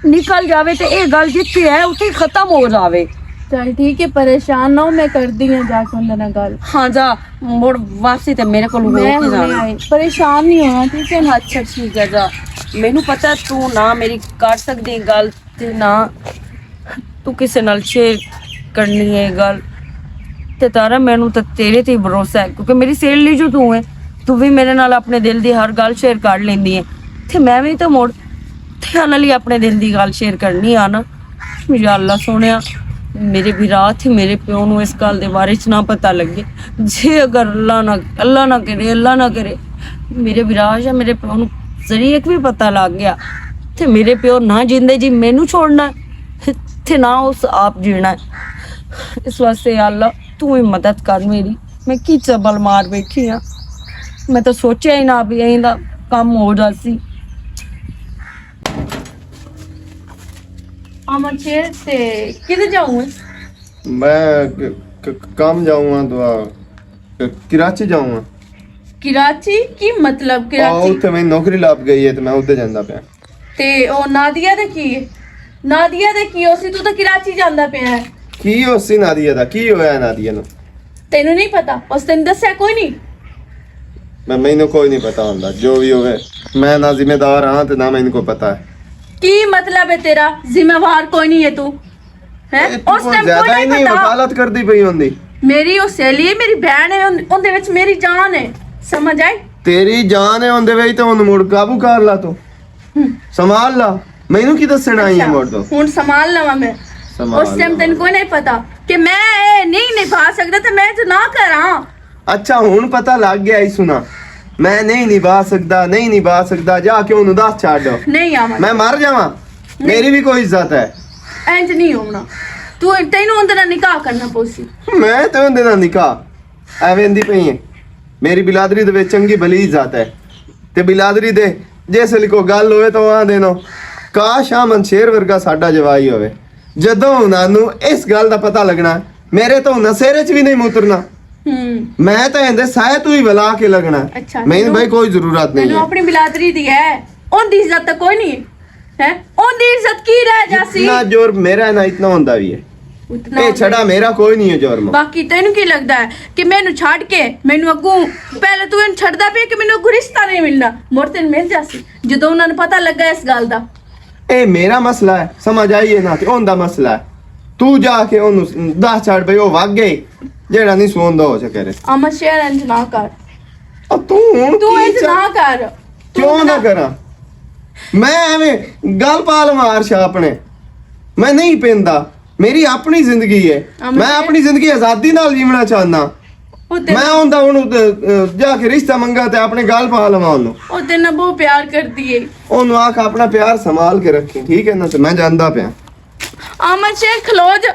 ਨਿਕਲ ਜਾਵੇ ਤੇ ਇਹ ਗੱਲ ਜਿੱਥੇ ਹੈ ਉੱਥੇ ਹੀ ਖਤਮ ਹੋ ਜਾਵੇ। ਚੱਲ ਠੀਕ ਹੈ, ਪਰੇਸ਼ਾਨ ਨਾ ਹੋ, ਮੈਂ ਕਰਦੀ ਹਾਂ ਜਾ ਕੇ ਉਹਦੇ ਨਾਲ ਗੱਲ। ਹਾਂ ਜਾ, ਮੁੜ ਵਾਪਸੀ ਤੇ ਮੇਰੇ ਕੋਲ ਹੋ ਮੈਂ ਕੇ ਹੁਣੇ ਜਾਣਾ। ਆਈ, ਪਰੇਸ਼ਾਨ ਨਹੀਂ ਹੋਣਾ, ਠੀਕ ਹੈ? ਅੱਛਾ ਠੀਕ ਹੈ ਜਾ। ਮੈਨੂੰ ਪਤਾ ਤੂੰ ਨਾ ਮੇਰੀ ਕਰ ਸਕਦੀ ਗੱਲ ਤੇ ਨਾ ਤੂੰ ਕਿਸੇ ਨਾਲ ਸ਼ੇਅਰ ਕਰਨੀ ਹੈ ਗੱਲ ਤੇ ਤਾਰਾ ਮੈਨੂੰ ਤਾਂ ਤੇਰੇ ਤੇ ਹੀ ਭਰੋਸਾ ਹੈ ਕਿਉਂਕਿ ਮੇਰੀ ਸਹੇਲੀ ਜੋ ਤੂੰ ਹੈ, ਤੂੰ ਵੀ ਮੇਰੇ ਨਾਲ ਆਪਣੇ ਦਿਲ ਦੀ ਹਰ ਗੱਲ ਸ਼ੇਅਰ ਕਰ ਲੈਂਦੀ ਹੈ ਤੇ ਮੈਂ ਵੀ ਤਾਂ ਮੁੜ ਤੇ ਨਾਲ ਹੀ ਆਪਣੇ ਦਿਲ ਦੀ ਗੱਲ ਸ਼ੇਅਰ ਕਰਨੀ ਆ ਨਾ। ਯਾ ਅੱਲਾ ਸੋਹਣਿਆ, ਮੇਰੇ ਵੀਰਾ ਤੇ ਮੇਰੇ ਪਿਓ ਨੂੰ ਇਸ ਗੱਲ ਦੇ ਬਾਰੇ ਚ ਨਾ ਪਤਾ ਲੱਗੇ। ਜੇ ਅਗਰ ਅੱਲਾ ਨਾ ਕਰੇ ਮੇਰੇ ਵੀਰਾ ਜਾਂ ਮੇਰੇ ਪਿਓ ਨੂੰ ਜ਼ਰੀ ਇੱਕ ਵੀ ਪਤਾ ਲੱਗ ਗਿਆ ਤੇ ਮੇਰੇ ਪਿਓ ਨਾ ਜਿੰਦੇ ਜੀ ਮੈਨੂੰ ਛੋੜਨਾ ਤੇ ਨਾ ਉਸ ਆਪ ਜੀਣਾ। ਇਸ ਵਾਸਤੇ ਯਾ ਅੱਲਾ ਤੂੰ ਹੀ ਮਦਦ ਕਰ ਮੇਰੀ। ਮੈਂ ਕੀ ਚਬਲ ਮਾਰ ਬੈਠੀ ਆ, ਮੈਂ ਤਾਂ ਸੋਚਿਆ ਹੀ ਨਾ ਵੀ ਇਹਦਾ ਕੰਮ ਹੋ ਜਾਸੀ। ਅਮਨ ਸ਼ੇਰ ਤੇ ਕਿੱਥੇ ਜਾऊं? मैं काम जाऊंगा तो कराची जाऊंगा। कराची की मतलब ਆਹ कराची? ਉੱਥੇ ਮੈਨੂੰ ਨੌਕਰੀ ਲੱਭ ਗਈ ਹੈ ਤੇ ਮੈਂ ਉੱਥੇ ਜਾਂਦਾ ਪਿਆ। ਤੇ ਉਹ ਨਾਦੀਆ ਦਾ ਕੀ ਹੈ? ਨਾਦੀਆ ਦਾ ਕੀ ਹੋਸੀ? ਤੂੰ ਤਾਂ ਕਰਾਚੀ ਜਾਂਦਾ ਪਿਆ ਹੈ। ਕੀ ਹੋਸੀ ਨਾਦੀਆ ਦਾ? ਕੀ ਹੋਇਆ ਨਾਦੀਆ ਨੂੰ? ਤੈਨੂੰ ਨਹੀਂ ਪਤਾ? ਉਸ ਤੈਨੂੰ ਦੱਸਿਆ ਕੋਈ ਨਹੀਂ? ਮੈਨੂੰ ਕੋਈ ਨਹੀਂ ਪਤਾ ਹੁੰਦਾ, ਜੋ ਵੀ ਹੋਵੇ ਮੈਂ ਨਾ ਜ਼ਿੰਮੇਦਾਰ ਹਾਂ ਤੇ ਨਾ ਮੈਨੂੰ ਕੋਈ ਪਤਾ ਹੈ। ਕੀ मतलब है तेरा? जिम्मेवार कोई नहीं है तू, है? उस टाइम ਜ਼ਿਆਦਾ कोई ਹੀ नहीं ਨਹੀਂ पता। ਵਕਾਲਤ ਕਰਦੀ ਪਈ ਹੁੰਦੀ। मेरी ਉਹ ਸਹੇਲੀ ਹੈ, ਮੇਰੀ ਭੈਣ ਹੈ, ਉਹਦੇ ਵਿੱਚ ਮੇਰੀ ਜਾਨ ਹੈ, ਸਮਝ ਆਈ? ਤੇਰੀ ਜਾਨ ਹੈ ਉਹਦੇ ਵਿੱਚ ਤਾਂ ਉਹਨੂੰ ਮੁੜ ਕਾਬੂ ਕਰ ਲਾ, ਤੂੰ ਸੰਭਾਲ ਲਾ। ਮੈਨੂੰ ਕੀ ਦੱਸਣਾ ਆਈ ਹੈ ਮੁੜ ਤੋਂ? ਹੁਣ ਸੰਭਾਲ ਲਵਾਂ ਮੈਂ? ਸੰਭਾਲ ਉਸ ਟਾਈਮ ਲਵਾਂ। ਤੈਨੂੰ ਕੋਈ ਨਹੀਂ ਪਤਾ ਕਿ ਮੈਂ ਇਹ ਨਹੀਂ ਨਿਭਾ ਸਕਦਾ ਤੇ ਮੈਂ ਜੋ ਨਾ ਕਰਾਂ। ਅੱਛਾ ਹੁਣ ਪਤਾ ਲੱਗ ਗਿਆ ਹੀ, ਸੁਣਾ ਮੈਂ ਨਹੀਂ ਨਿਭਾ ਸਕਦਾ ਜਾ ਕੇ ਉਹਨੂੰ ਦੱਸ ਛੱਡ। ਨਹੀਂ ਆਵਾਂ ਮੈਂ ਮਰ ਜਾਵਾਂ, ਮੇਰੀ ਵੀ ਕੋਈ ਇੱਜ਼ਤ ਹੈ। ਇੰਜ ਨਹੀਂ ਹੋਣਾ। ਤੈਨੂੰ ਉਹਦੇ ਨਾਲ ਨਿਕਾਹ ਕਰਨਾ ਪਊਸੀ। ਮੈਂ ਤੇ ਉਹਦੇ ਨਾਲ ਨਿਕਾਹ ਐਵੇਂ ਦੀ ਪਈ ਹੈ। ਮੇਰੀ ਬਿਲਾਦਰੀ ਦੇ ਵਿੱਚ ਚੰਗੀ ਭਲੀ ਇੱਜ਼ਤ ਹੈ ਤੇ ਬਿਲਾਦਰੀ ਦੇ ਜਿਸ ਲਈ ਕੋਈ ਗੱਲ ਹੋਵੇ ਤਾਂ ਆ ਦੇਨੋ ਕਾਸ਼ ਅਮਨ ਸ਼ੇਰ ਵਰਗਾ ਸਾਡਾ ਜਵਾਈ ਹੋਵੇ। ਜਦੋਂ ਉਹਨਾਂ ਨੂੰ ਇਸ ਗੱਲ ਦਾ ਪਤਾ ਲੱਗਣਾ ਮੇਰੇ ਤੋਂ ਨਸੇਰੇ 'ਚ ਵੀ ਨਹੀਂ ਮੁਤਰਨਾ। ਮੈਂ ਤਾਂ ਇਹਦੇ ਸਾਇ ਤੂੰ ਹੀ ਬੁਲਾ ਕੇ ਲੱਗਣਾ। ਅੱਛਾ, ਮੈਨੂੰ ਭਾਈ ਕੋਈ ਜ਼ਰੂਰਤ ਨਹੀਂ ਤੈਨੂੰ ਹੈ। ਆਪਣੀ ਬਿਲਾਦਰੀ ਦੀ ਹੈ, ਉਹਦੀ ਇੱਜ਼ਤ ਤਾਂ ਕੋਈ ਨਹੀਂ ਹੈ। ਉਹਦੀ ਇੱਜ਼ਤ ਕੀ ਰਹਿ ਜਾਸੀ? इतना जोर मेरा ना इतना होता भी है। ਉਤਨਾ ਇਹ ਛੜਾ ਮੇਰਾ ਕੋਈ ਨਹੀਂ ਹੈ ਜੁਰਮ। ਬਾਕੀ ਤੈਨੂੰ ਕੀ ਲੱਗਦਾ ਹੈ ਕਿ ਮੈਨੂੰ ਛੱਡ ਕੇ ਮੈਨੂੰ ਅੱਗੋਂ ਪਹਿਲੇ ਤੂੰ ਇਹਨੂੰ ਛੱਡਦਾ ਪਿਆ ਕਿ ਮੈਨੂੰ ਅੱਗੋਂ ਰਿਸ਼ਤਾ ਨਹੀਂ ਮਿਲਣਾ, ਮੁੜ ਤੈਨੂੰ ਮਿਲ ਜਾਸੀ ਜਦੋਂ ਉਹਨਾਂ ਨੂੰ ਪਤਾ ਲੱਗਾ ਇਸ ਗੱਲ ਦਾ। ਇਹ ਮੇਰਾ ਮਸਲਾ ਹੈ, ਸਮਝ ਆਈਏ ਨਾ, ਤੇ ਉਹਦਾ ਮਸਲਾ ਹੈ। ਤੂੰ ਜਾ ਕੇ ਉਹਨੂੰ ਦੱਸ ਛੱਡ ਬਈ ਉਹ ਵਗ ਗਈ ਜਿਹੜਾ ਨਹੀਂ ਸੁਣਦਾ ਹੋ ਸਕੇ। ਅਮਰ ਸ਼ੇਰ ਇੰਜ ਨਾ ਕਰ, ਤੂੰ ਹੁਣ ਤੂੰ ਕੀ ਇੰਜ ਨਾ ਕਰ। ਕਿਉਂ ਨਾ ਕਰਾਂ ਮੈਂ? ਐਵੇਂ ਗੱਲ ਪਾਲ ਮਾਰ ਛਾ ਆਪਣੇ। ਮੈਂ ਨਹੀਂ ਪੈਂਦਾ, ਮੇਰੀ ਆਪਣੀ ਜ਼ਿੰਦਗੀ ਹੈ, ਅਮਰ ਮੈਂ ਆਪਣੀ ਜ਼ਿੰਦਗੀ ਆਜ਼ਾਦੀ ਨਾਲ ਜੀਵਣਾ ਚਾਹੁੰਦਾ। ਉਹ ਤੇ ਮੈਂ ਹੁੰਦਾ ਹੁਣ ਜਾ ਕੇ ਰਿਸ਼ਤਾ ਮੰਗਾ ਤੇ ਆਪਣੇ ਗੱਲ ਪਾ ਲਵਾਂ ਉਹਨੂੰ। ਉਹ ਤੇ ਨਾ ਬਹੁਤ ਪਿਆਰ ਕਰਦੀ ਏ। ਉਹਨੂੰ ਆਖ ਆਪਣਾ ਪਿਆਰ ਸੰਭਾਲ ਕੇ ਰੱਖੀ, ਠੀਕ ਹੈ ਨਾ? ਤੇ ਮੈਂ ਜਾਂਦਾ ਪਿਆ। ਅਮਰ ਸ਼ੇਰ ਖਲੋ ਜਾ।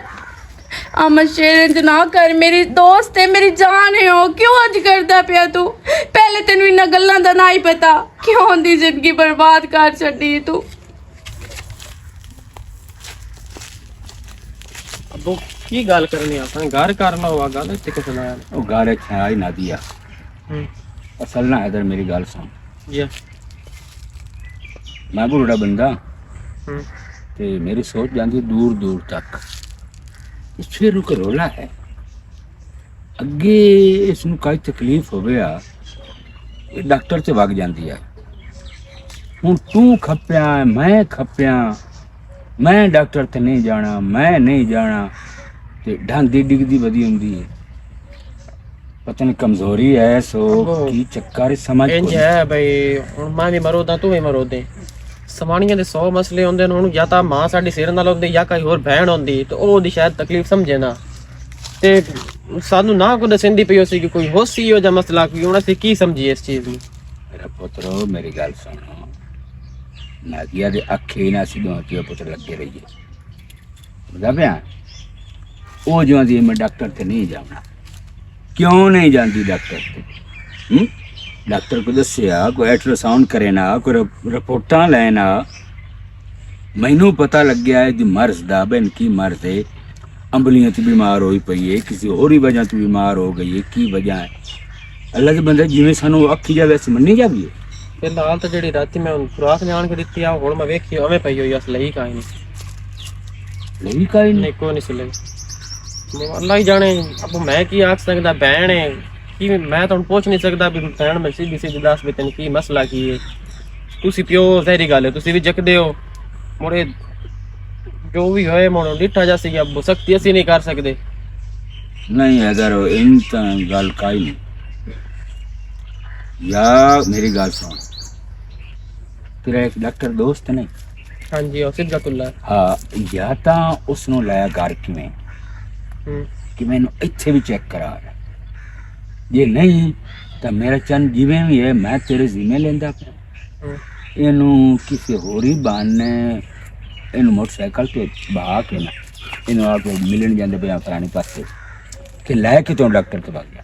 ਅਮਰ ਸ਼ੇਰ ਇੰਜ ਨਾ ਕਰ, ਮੇਰੀ ਦੋਸਤ ਹੈ, ਮੇਰੀ ਜਾਨ ਹੈ। ਉਹ ਕਿਉਂ ਅੱਜ ਕਰਦਾ ਪਿਆ ਤੂੰ? ਪਹਿਲੇ ਤੈਨੂੰ ਇਹਨਾਂ ਗੱਲਾਂ ਦਾ ਨਾ ਹੀ ਪਤਾ, ਕਿਉਂ ਦੀ ਜ਼ਿੰਦਗੀ ਬਰਬਾਦ ਕਰ ਛੱਡੀ ਤੂੰ। ਅੱਬੂ ਕੀ ਗੱਲ ਕਰਨੀ ਆਪਾਂ ਘਰ ਕਰ ਲਓ ਆ ਗੱਲ ਇੱਥੇ ਕਿਥੇ ਲਾਇਆ ਉਹ ਗਾਰੇ ਛਾਈ ਨਾ ਦਿਆ ਅਸਲ ਨਾ ਇਧਰ ਮੇਰੀ ਗੱਲ ਸੁਣ ਜੀ। ਮੈਂ ਬੁੜਾ ਬੰਦਾ ਹੂੰ ਤੇ ਮੇਰੀ ਸੋਚ ਜਾਂਦੀ ਦੂਰ ਦੂਰ ਤੱਕ। ਇਸ ਫਿਰ ਰੁਕ ਰੋਲਾ ਹੈ ਅੱਗੇ ਇਸ ਨੂੰ ਕੋਈ ਤਕਲੀਫ ਹੋਵੇ ਆ ਇਹ ਡਾਕਟਰ ਤੇ ਵਗ ਜਾਂਦੀ ਆ। ਹੁਣ ਤੂੰ ਖੱਪਿਆ ਮੈਂ ਖੱਪਿਆ, ਮੈਂ ਡਾਕਟਰ ਤੇ ਨਹੀਂ ਜਾਣਾ, ਮੈਂ ਨਹੀਂ ਜਾਣਾ ਤੇ ਢਾਂਦੀ ਡਿੱਗਦੀ ਵਧੀ ਹੁੰਦੀ ਹੈ। ਪਤਾ ਨਹੀਂ ਕਮਜ਼ੋਰੀ ਹੈ ਸੋ ਉਹ ਕੀ ਚੱਕਰ ਸਮਝ ਇੰਜ ਕੋਈ ਹੈ ਬਈ ਹੁਣ ਮੈਂ ਵੀ ਮਰੋਦਾ ਤੂੰ ਵੀ ਮਰੋਦੇ। ਸਮਾਣੀਆਂ ਦੇ 100 ਮਸਲੇ ਹੁੰਦੇ ਨੇ। ਹੁਣ ਜਾਂ ਤਾਂ ਮਾਂ ਸਾਡੀ ਸਿਰ ਨਾਲ ਹੁੰਦੀ ਜਾਂ ਕੋਈ ਹੋਰ ਭੈਣ ਹੁੰਦੀ ਤੇ ਉਹਦੀ ਸ਼ਾਇਦ ਤਕਲੀਫ ਸਮਝੇ ਨਾ, ਤੇ ਸਾਨੂੰ ਨਾ ਕੋਈ ਦੱਸਦੀ ਪਈ ਸੀ ਕਿ ਕੋਈ ਹੋ ਸੀ ਉਹ ਜਾਂ ਮਸਲਾ ਕੋਈ। ਹੁਣ ਅਸੀਂ ਕੀ ਸਮਝੀਏ ਇਸ ਚੀਜ਼ ਨੂੰ? ਮੇਰਾ ਪੁੱਤਰੋ ਮੇਰੀ ਗੱਲ ਸੁਣੋ, ਨਾਦੀਆ ਦੇ ਅੱਖੇ ਨਾ ਸਿੱਧੋਂ ਕਿ ਪੁੱਤਰ ਲੱਗੇ ਰਹੀਏ ਬਦਾ ਪਿਆ। ਉਹ ਜੋ ਦੀ ਮੈਂ ਡਾਕਟਰ ਤੇ ਨਹੀਂ ਜਾਣਾ। ਕਿਉਂ ਨਹੀਂ ਜਾਂਦੀ ਡਾਕਟਰ ਤੇ? ਡਾਕਟਰ ਕੋ ਦੱਸਿਆ ਕੋਈ ਅਲਟਰਾਸਾਊਂਡ ਕਰੇ ਨਾ, ਕੋਈ ਰਿਪੋਰਟਾਂ ਲੈਣਾ। ਮੈਨੂੰ ਪਤਾ ਲੱਗਿਆ ਇਹਦੀ ਮਰਜ਼ ਦਾ ਬੈਨ ਕੀ ਮਰਜ਼ ਹੈ। ਅੰਬਲੀਆਂ ਤੇ ਬਿਮਾਰ ਹੋਈ ਪਈ ਹੈ, ਕਿਸੇ ਹੋਰ ਹੀ ਵਜ੍ਹਾ ਤੋਂ ਬਿਮਾਰ ਹੋ ਗਈ ਹੈ। ਕੀ ਵਜ੍ਹਾ ਹੈ? ਅੱਲਾ ਦੇ ਬੰਦੇ ਜਿਵੇਂ ਸਾਨੂੰ ਅੱਖੀ ਜਾਵੇ ਅਸੀਂ ਮੰਨੀ ਜਾਵੀਏ। ਫਿਲਹਾਲ ਤਾਂ ਜਿਹੜੀ ਰਾਤੀ ਮੈਂ ਖੁਰਾਕ ਜਾਣ ਕੇ ਦਿੱਤੀ ਆ ਹੁਣ ਮੈਂ ਵੇਖੀ ਐਵੇਂ ਪਈ ਹੋਈ ਅਸ ਲਈ ਕਾਈ ਨਹੀਂ ਨਹੀਂ ਕਾਈ ਨਹੀਂ। ਕੋਈ ਨਹੀਂ ਸੁਲੇ ਅੱਲਾ ਹੀ ਜਾਣੇ। ਅਬ ਮੈਂ ਕੀ ਆਖ ਸਕਦਾ? ਭੈਣ ਹੈ ਕੀ ਮੈਂ ਤੁਹਾਨੂੰ ਪੁੱਛ ਨਹੀਂ ਸਕਦਾ ਵੀ ਭੈਣ ਮੈਂ ਸਿੱਧੀ ਸਿੱਧੀ ਦੱਸ ਵੀ ਤੈਨੂੰ ਕੀ ਮਸਲਾ ਕੀ ਹੈ। ਤੁਸੀਂ ਪਿਓ ਜ਼ਹਿਰੀ ਗੱਲ ਹੈ, ਤੁਸੀਂ ਵੀ ਜਕਦੇ ਹੋ ਮੁੜੇ ਜੋ ਵੀ ਹੋਏ ਮੋੜੋ ਡਿੱਠਾ ਜਾ ਸੀ ਅਬ ਸਖਤੀ ਅਸੀਂ ਨਹੀਂ ਕਰ ਸਕਦੇ। ਨਹੀਂ ਅਗਰ ਇਨ ਤਾਂ ਗੱਲ ਕਾਈ ਨਹੀਂ। ਯਾ ਮੇਰੀ ਗੱਲ ਸੁਣ, ਤੇਰਾ ਇੱਕ ਡਾਕਟਰ ਦੋਸਤ ਨਹੀਂ? ਹਾਂਜੀ ਉਹ ਸਿੱਧਤੁੱਲਾ। ਹਾਂ, ਜਾਂ ਤਾਂ ਉਸ ਨੂੰ ਲਾਇਆ ਘਰ ਕਿਵੇਂ ਕਿ ਮੈਨੂੰ ਇੱਥੇ ਵੀ ਚੈੱਕ ਕਰਾ। ਜੇ ਨਹੀਂ ਤਾਂ ਮੇਰਾ ਚੰਨ ਜਿਵੇਂ ਵੀ ਹੈ ਮੈਂ ਤੇਰੇ ਜ਼ਿੰਮੇ ਲੈਂਦਾ ਪਿਆ। ਇਹਨੂੰ ਕਿਸੇ ਹੋਰ ਹੀ ਬਹਾਨੇ ਇਹਨੂੰ ਮੋਟਰਸਾਈਕਲ ਤੇ ਬਹਾ ਕੇ ਨਾ ਇਹਨੂੰ ਆ ਕੇ ਮਿਲਣ ਜਾਂਦੇ ਪਿਆ ਪੁਰਾਣੇ ਪਾਸੇ ਕਿ ਲੈ ਕੇ ਤੋਂ ਡਾਕਟਰ ਤੇ ਵਗ ਗਿਆ।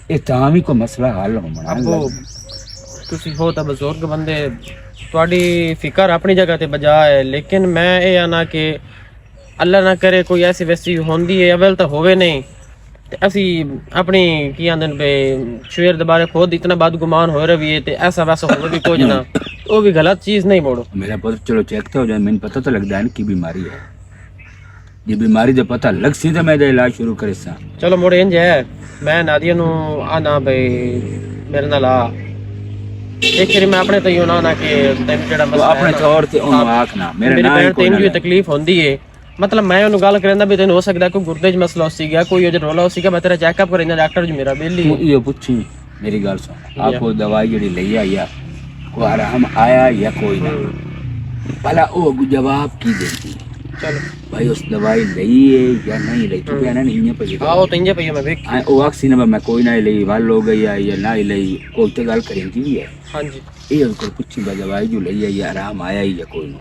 ਇਹ ਤਾਂ ਵੀ ਕੋਈ ਮਸਲਾ ਹੱਲ ਹੋਣਾ। ਅਬੋ ਤੁਸੀਂ ਹੋ ਤਾਂ ਬਜ਼ੁਰਗ ਬੰਦੇ, ਤੁਹਾਡੀ ਫਿਕਰ ਆਪਣੀ ਜਗ੍ਹਾ ਤੇ ਬਜਾ ਹੈ, ਲੇਕਿਨ ਮੈਂ ਇਹ ਆਨਾ ਕਿ ਅੱਲਾ ਨਾ ਕਰੇ ਕੋਈ ਐਸੀ ਵੈਸੀ ਹੁੰਦੀ ਹੈ ਅਵਲ ਤਾਂ ਹੋਵੇ ਨਹੀਂ ਤੇ ਅਸੀਂ ਆਪਣੀ ਕੀ ਆਂਦੇ ਨੇ ਸ਼ੇਰ ਦੇ ਬਾਰੇ ਖੁਦ ਇਤਨਾ ਬਦਗੁਮਾਨ ਹੋ ਰਹੀਏ ਤੇ ਐਸਾ ਵੈਸਾ ਹੋਵੇ ਵੀ ਕੁਝ ਨਾ, ਉਹ ਵੀ ਗਲਤ ਚੀਜ਼ ਨਹੀਂ ਮੋੜੋ। मेरा पुत्र चलो चेक तो हो जाए, मैंने पता तो लगता है ना की बीमारी है। ये बीमारी जब पता लग सी तो मैं इलाज शुरू करे सा। ਚਲੋ ਮੋੜੇ ਇੰਜ ਹੈ ਮੈਂ ਨਾਦੀਆ ਨੂੰ ਆਨਾ ਬਈ ਮੇਰੇ ਨਾਲ ਆ ਇੱਕ ਵਾਰੀ ਮੈਂ ਆਪਣੇ ਤੋਂ ਹੀ ਨਾ ਕਿ ਤੈਨੂੰ ਜਿਹੜਾ ਮਸਲਾ अपने तौर ते ਉਹਨੂੰ ਆਖ ਨਾ ਮੇਰੇ ਨਾਲ ਭੈਣ ਕੋਈ ਤੈਨੂੰ ਨਾ ਵੀ ਤਕਲੀਫ ਹੁੰਦੀ ਏ। ਮਤਲਬ ਮੈਂ ਉਹਨੂੰ ਗੱਲ ਕਰਦਾ ਵੀ ਤੈਨੂੰ ਹੋ ਸਕਦਾ ਕੋਈ ਗੁਰਦੇ 'ਚ ਮਸਲਾ ਹੋ ਸੀਗਾ, ਕੋਈ ਉਹ ਰੋਲਾ ਹੋ ਸੀਗਾ, ਮੈਂ ਤੇਰਾ ਚੈੱਕਅਪ ਕਰਾਂਗਾ ਡਾਕਟਰ ਜੀ ਮੇਰਾ ਬਿੱਲੀ ਤੂੰ ਇਹ ਪੁੱਛੀ ਮੇਰੀ ਗੱਲ ਸੁਣ ਆਪਕੋ ਦਵਾਈ ਜਿਹੜੀ ਲਈ ਆਈ ਆ ਕੋਈ ਆਰਾਮ ਆਇਆ ਜਾਂ ਕੋਈ ਨਾ ਭਲਾ ਉਹ ਜਵਾਬ ਕੀ ਦੇਤੀ ਚਲੋ ਭਾਈ ਉਸ ਦਵਾਈ ਲਈ ਹੈ ਜਾਂ ਨਹੀਂ ਲਈ ਤੂੰ ਕਹਿਣਾ ਨਹੀਂ ਪਈ ਆਓ ਤੈਨੂੰ ਪਈ ਮੈਂ ਵੇਖ ਉਹ ਆਖਸੀ ਨਾ ਮੈਂ ਕੋਈ ਨਾ ਲਈ ਵੱਲ ਹੋ ਗਈ ਆ ਜਾਂ ਨਾ ਲਈ ਕੋਈ ਤੇ ਗੱਲ ਕरेंगी ਵੀ ਹੈ। ਹਾਂਜੀ ਇਹ ਉਹ ਪੁੱਛੀ ਦਵਾਈ ਜੋ ਲਈ ਆਈ ਆਰਾਮ ਆਇਆ ਹੀ ਜਾਂ ਕੋਈ ਨਾ।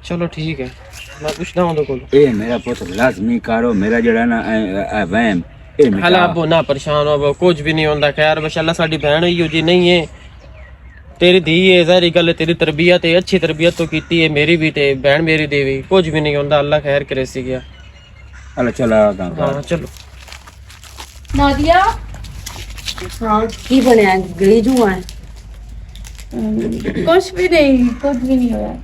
ਚਲੋ ਠੀਕ ਹੈ ਮੈਂ ਪੁੱਛਦਾ ਹਾਂ ਉਹਦੇ ਕੋਲ। ਇਹ ਮੇਰਾ ਪੁੱਤ ਲਾਜ਼ਮੀ ਕਾਰੋ ਮੇਰਾ ਜਿਹੜਾ ਨਾ ਵਹਿਮ ਇਹ ਹਲਾ ਮਿਟਾ। ਅਬੋ ਨਾ ਪਰੇਸ਼ਾਨ ਹੋ ਕੁਝ ਵੀ ਨਹੀਂ ਹੁੰਦਾ। ਖੈਰ ਮਾਸ਼ਾਅੱਲਾ ਸਾਡੀ ਭੈਣ ਹੀ ਜੀ ਨਹੀਂ ਹੈ, ਤੇਰੀ ਧੀ ਹੈ, ਜ਼ਾਹਰੀ ਗੱਲ ਹੈ ਤੇਰੀ ਤਰਬੀਅਤ ਹੈ, ਅੱਛੀ ਤਰਬੀਅਤ ਤੋਂ ਕੀਤੀ ਹੈ ਮੇਰੀ ਵੀ ਤੇ ਭੈਣ ਮੇਰੀ ਦੀ ਵੀ, ਕੁਝ ਵੀ ਨਹੀਂ ਹੁੰਦਾ। ਅੱਲਾ ਖੈਰ ਕਰੇ ਸੀ ਗਿਆ। ਹਲਾ ਚਲਾ ਗਾ ਹਾਂ ਚਲੋ ਨਾਦੀਆ ਹਾਂ ਕੀ ਬਣਿਆ ਗਈ ਜੂ ਆ ਕੁਛ ਵੀ ਨਹੀਂ ਹੋਇਆ।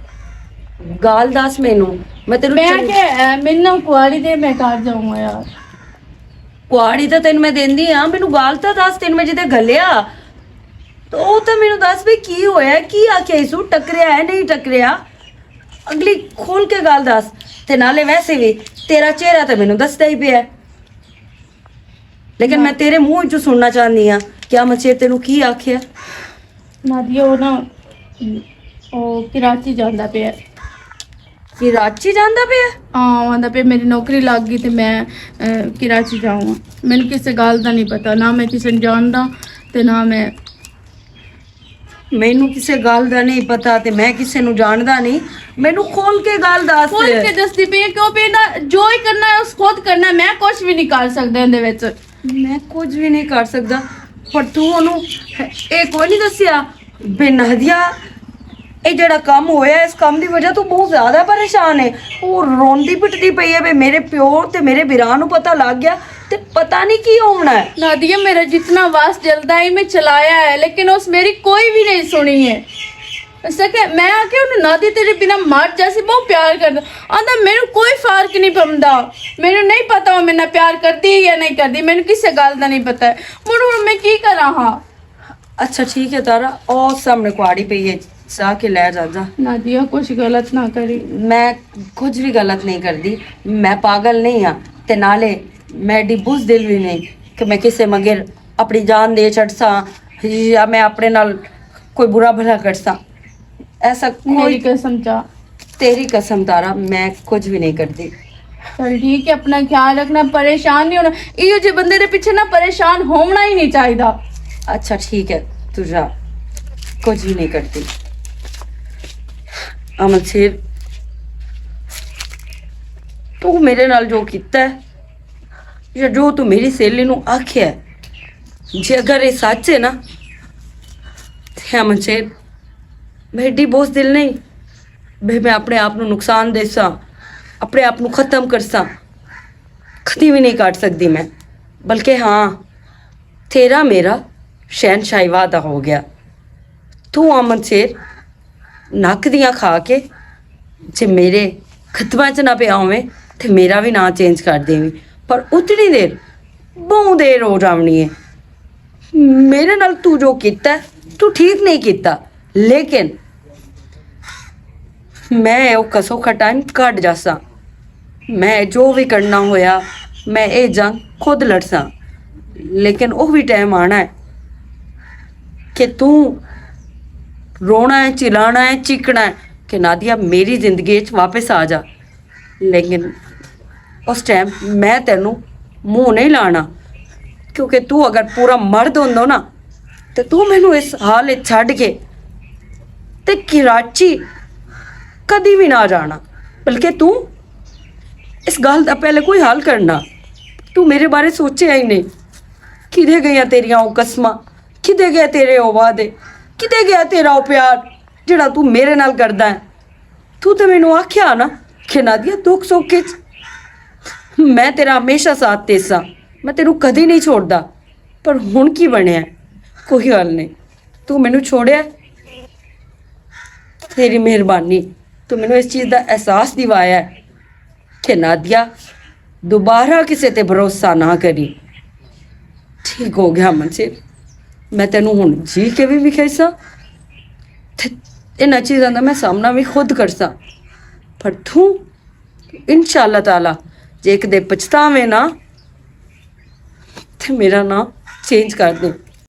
ਗਾਲ ਦੱਸ ਮੈਨੂੰ, ਮੈਂ ਤੈਨੂੰ ਮੈਂ ਕਿ ਮੈਨੂੰ ਕੁਆਰੀ ਦੇ ਮੈਂ ਘਰ ਜਾਊਂਗਾ ਯਾਰ। ਕੁਆੜੀ ਤਾਂ ਤੈਨੂੰ ਮੈਂ ਦਿੰਦੀ ਆ, ਮੈਨੂੰ ਗਾਲ ਤਾਂ ਦੱਸ, ਤੈਨੂੰ ਮੈਂ ਜਿੱਦੇ ਗੱਲਿਆ ਤਾਂ ਉਹ ਤਾਂ ਮੈਨੂੰ ਦੱਸ ਵੀ ਕੀ ਹੋਇਆ, ਕੀ ਆਖਿਆ ਇਸੂ, ਟੱਕਰਿਆ ਹੈ ਨਹੀਂ ਟੱਕਰਿਆ, ਅਗਲੀ ਖੋਲ ਕੇ ਗੱਲ ਦੱਸ। ਤੇ ਨਾਲੇ ਵੈਸੇ ਵੀ ਤੇਰਾ ਚਿਹਰਾ ਤਾਂ ਮੈਨੂੰ ਦੱਸਦਾ ਹੀ ਪਿਆ, ਲੇਕਿਨ ਮੈਂ ਤੇਰੇ ਮੂੰਹ ਚੋਂ ਸੁਣਨਾ ਚਾਹੁੰਦੀ ਆ ਕਿ ਅਮਨ ਸ਼ੇਰ ਤੈਨੂੰ ਕੀ ਆਖਿਆ। ਨਾਦੀਆ ਉਹ ਨਾ ਉਹ ਕਰਾਚੀ ਜਾਂਦਾ ਪਿਆ। ਕਿ ਰਾਂਚੀ ਜਾਂਦਾ ਪਿਆ? ਹਾਂ ਆਂਦਾ ਪਿਆ ਮੇਰੀ ਨੌਕਰੀ ਲੱਗ ਗਈ ਤੇ ਮੈਂ ਕਰਾਚੀ ਜਾਊਂਗਾ। ਮੈਨੂੰ ਕਿਸੇ ਗੱਲ ਦਾ ਨਹੀਂ ਪਤਾ, ਨਾ ਮੈਂ ਕਿਸੇ ਨੂੰ ਜਾਣਦਾ ਤੇ ਨਾ ਮੈਨੂੰ ਕਿਸੇ ਗੱਲ ਦਾ ਨਹੀਂ ਪਤਾ ਤੇ ਮੈਂ ਕਿਸੇ ਨੂੰ ਜਾਣਦਾ ਨਹੀਂ, ਮੈਨੂੰ ਖੋਲ ਕੇ ਗੱਲ ਦੱਸ। ਖੋਲ ਕੇ ਦੱਸਦੀ ਪਈ ਕਿਉਂ ਪਈ ਨਾ, ਜੋ ਹੀ ਕਰਨਾ ਹੈ ਉਸ ਖੁਦ ਕਰਨਾ, ਮੈਂ ਕੁਝ ਵੀ ਨਹੀਂ ਕਰ ਸਕਦਾ ਇਹਦੇ ਵਿੱਚ। ਮੈਂ ਕੁਝ ਵੀ ਨਹੀਂ ਕਰ ਸਕਦਾ, ਪਰ ਤੂੰ ਉਹਨੂੰ ਇਹ ਕੋਈ ਨਹੀਂ ਦੱਸਿਆ ਬੇਨਹਦੀਆ ਇਹ ਜਿਹੜਾ ਕੰਮ ਹੋਇਆ ਇਸ ਕੰਮ ਦੀ ਵਜ੍ਹਾ ਤੋਂ ਬਹੁਤ ਜ਼ਿਆਦਾ ਪਰੇਸ਼ਾਨ ਹੈ। ਉਹ ਰੋਂਦੀ ਪਿੱਟਦੀ ਪਈ ਹੈ ਵੀ ਮੇਰੇ ਪਿਓ ਤੇ ਮੇਰੇ ਵੀਰਾਂ ਨੂੰ ਪਤਾ ਲੱਗ ਗਿਆ ਤੇ ਪਤਾ ਨਹੀਂ ਕੀ ਹੋਣਾ ਹੈ। नादिया मेरा जितना वास जलता है मैं चलाया है, लेकिन उस मेरी कोई भी नहीं सुनी है। सके मैं आके उन्हें नादिया तेरे बिना मर जैसे बहुत प्यार करता आंदा, मेनू कोई फर्क नहीं पौंदा, मेनू नहीं पता वो मेरे नाल प्यार करती है या नहीं करती, मेनू किसी गल दा नहीं पता है। हुण मैं की करा? हाँ अच्छा ठीक है तारा, और सामने कुआड़ी पई है, जाके ले जा। नादिया कुछ गलत ना करी। मैं कुछ भी गलत नहीं करती, मैं पागल नहीं हाँ ते नाले मैं एडी बुज़दिल भी नहीं कि मैं किसी मगर अपनी जान दे छड़सा या मैं अपने नाल कोई बुरा भला करसा, ऐसा मेरी कोई। कसम चा। तेरी कसम तारा, मैं कुछ भी नहीं करती। चल ठीक है, अपना ख्याल रखना, परेशान नहीं होना। इहो जे बंदे दे पीछे ना परेशान होना ही नहीं चाहिए। अच्छा ठीक है, तू जा, कुछ भी नहीं करती। अमन शेर तू मेरे नाल जो कीता है या जो तू मेरी सहेली नू आख्या है, जे अगर ये सच है ना ते अमन शेर मैं एडी बोझ दिल नहीं भी मैं अपने आप नू नुकसान देसा, अपने आप नू खत्म करसा, कदी भी नहीं काट सकती मैं। बल्कि हाँ तेरा मेरा शहनशाही वादा हो गया। तू अमन शेर नक दियाँ खा के जे मेरे खतमा च ना पिया होवे ते मेरा भी ना चेंज कर देवी, पर उतनी देर बहुत देर हो जावनी है। मेरे नाल तू जो कीता तू ठीक नहीं कीता, लेकिन मैं वो कसौखा टाइम कट जासा, मैं जो भी करना होया मैं ये जंग खुद लड़सा, लेकिन वो भी टाइम आना है कि तू रोना है, चिल्लाना है, चीखना है कि नादिया मेरी जिंदगी वापस आ जा। लेकिन उस टाइम मैं तेनू मुंह नहीं लाना, क्योंकि तू अगर पूरा मर्द होंदा ना तो तू मैनू इस हाल छड़ के ते कराची कदी भी ना जाना। बल्कि तू इस गल का पहले कोई हल करना। तू मेरे बारे सोचिया ही नहीं, किधे गई तेरियां वो कसमां, किधे गए तेरे वो वादे, किधे गया तेरा वो प्यार जिहड़ा तू मेरे नाल करदा है। तू तो मैनू आख्या ना कि नादिया दुख सुख मैं तेरा हमेशा साथ देसा, मैं तेनू कदी नहीं छोड़दा, पर हुण की बनिया? कोई गल नहीं, तू मैनू छोड़िया, तेरी मेहरबानी, तू मैनू इस चीज़ का एहसास दिवाया है कि नादिया दोबारा किसी ते भरोसा ना करी। ठीक हो गया अमन शेर, मैं तेनू हुण जी के भी विखेसा ते इन्हां चीज़ां दा मैं सामना भी खुद करसा, पर तू इंशाअल्लाह ताला जे एक दे पछतावे ना ते मेरा नाम चेंज कर दे।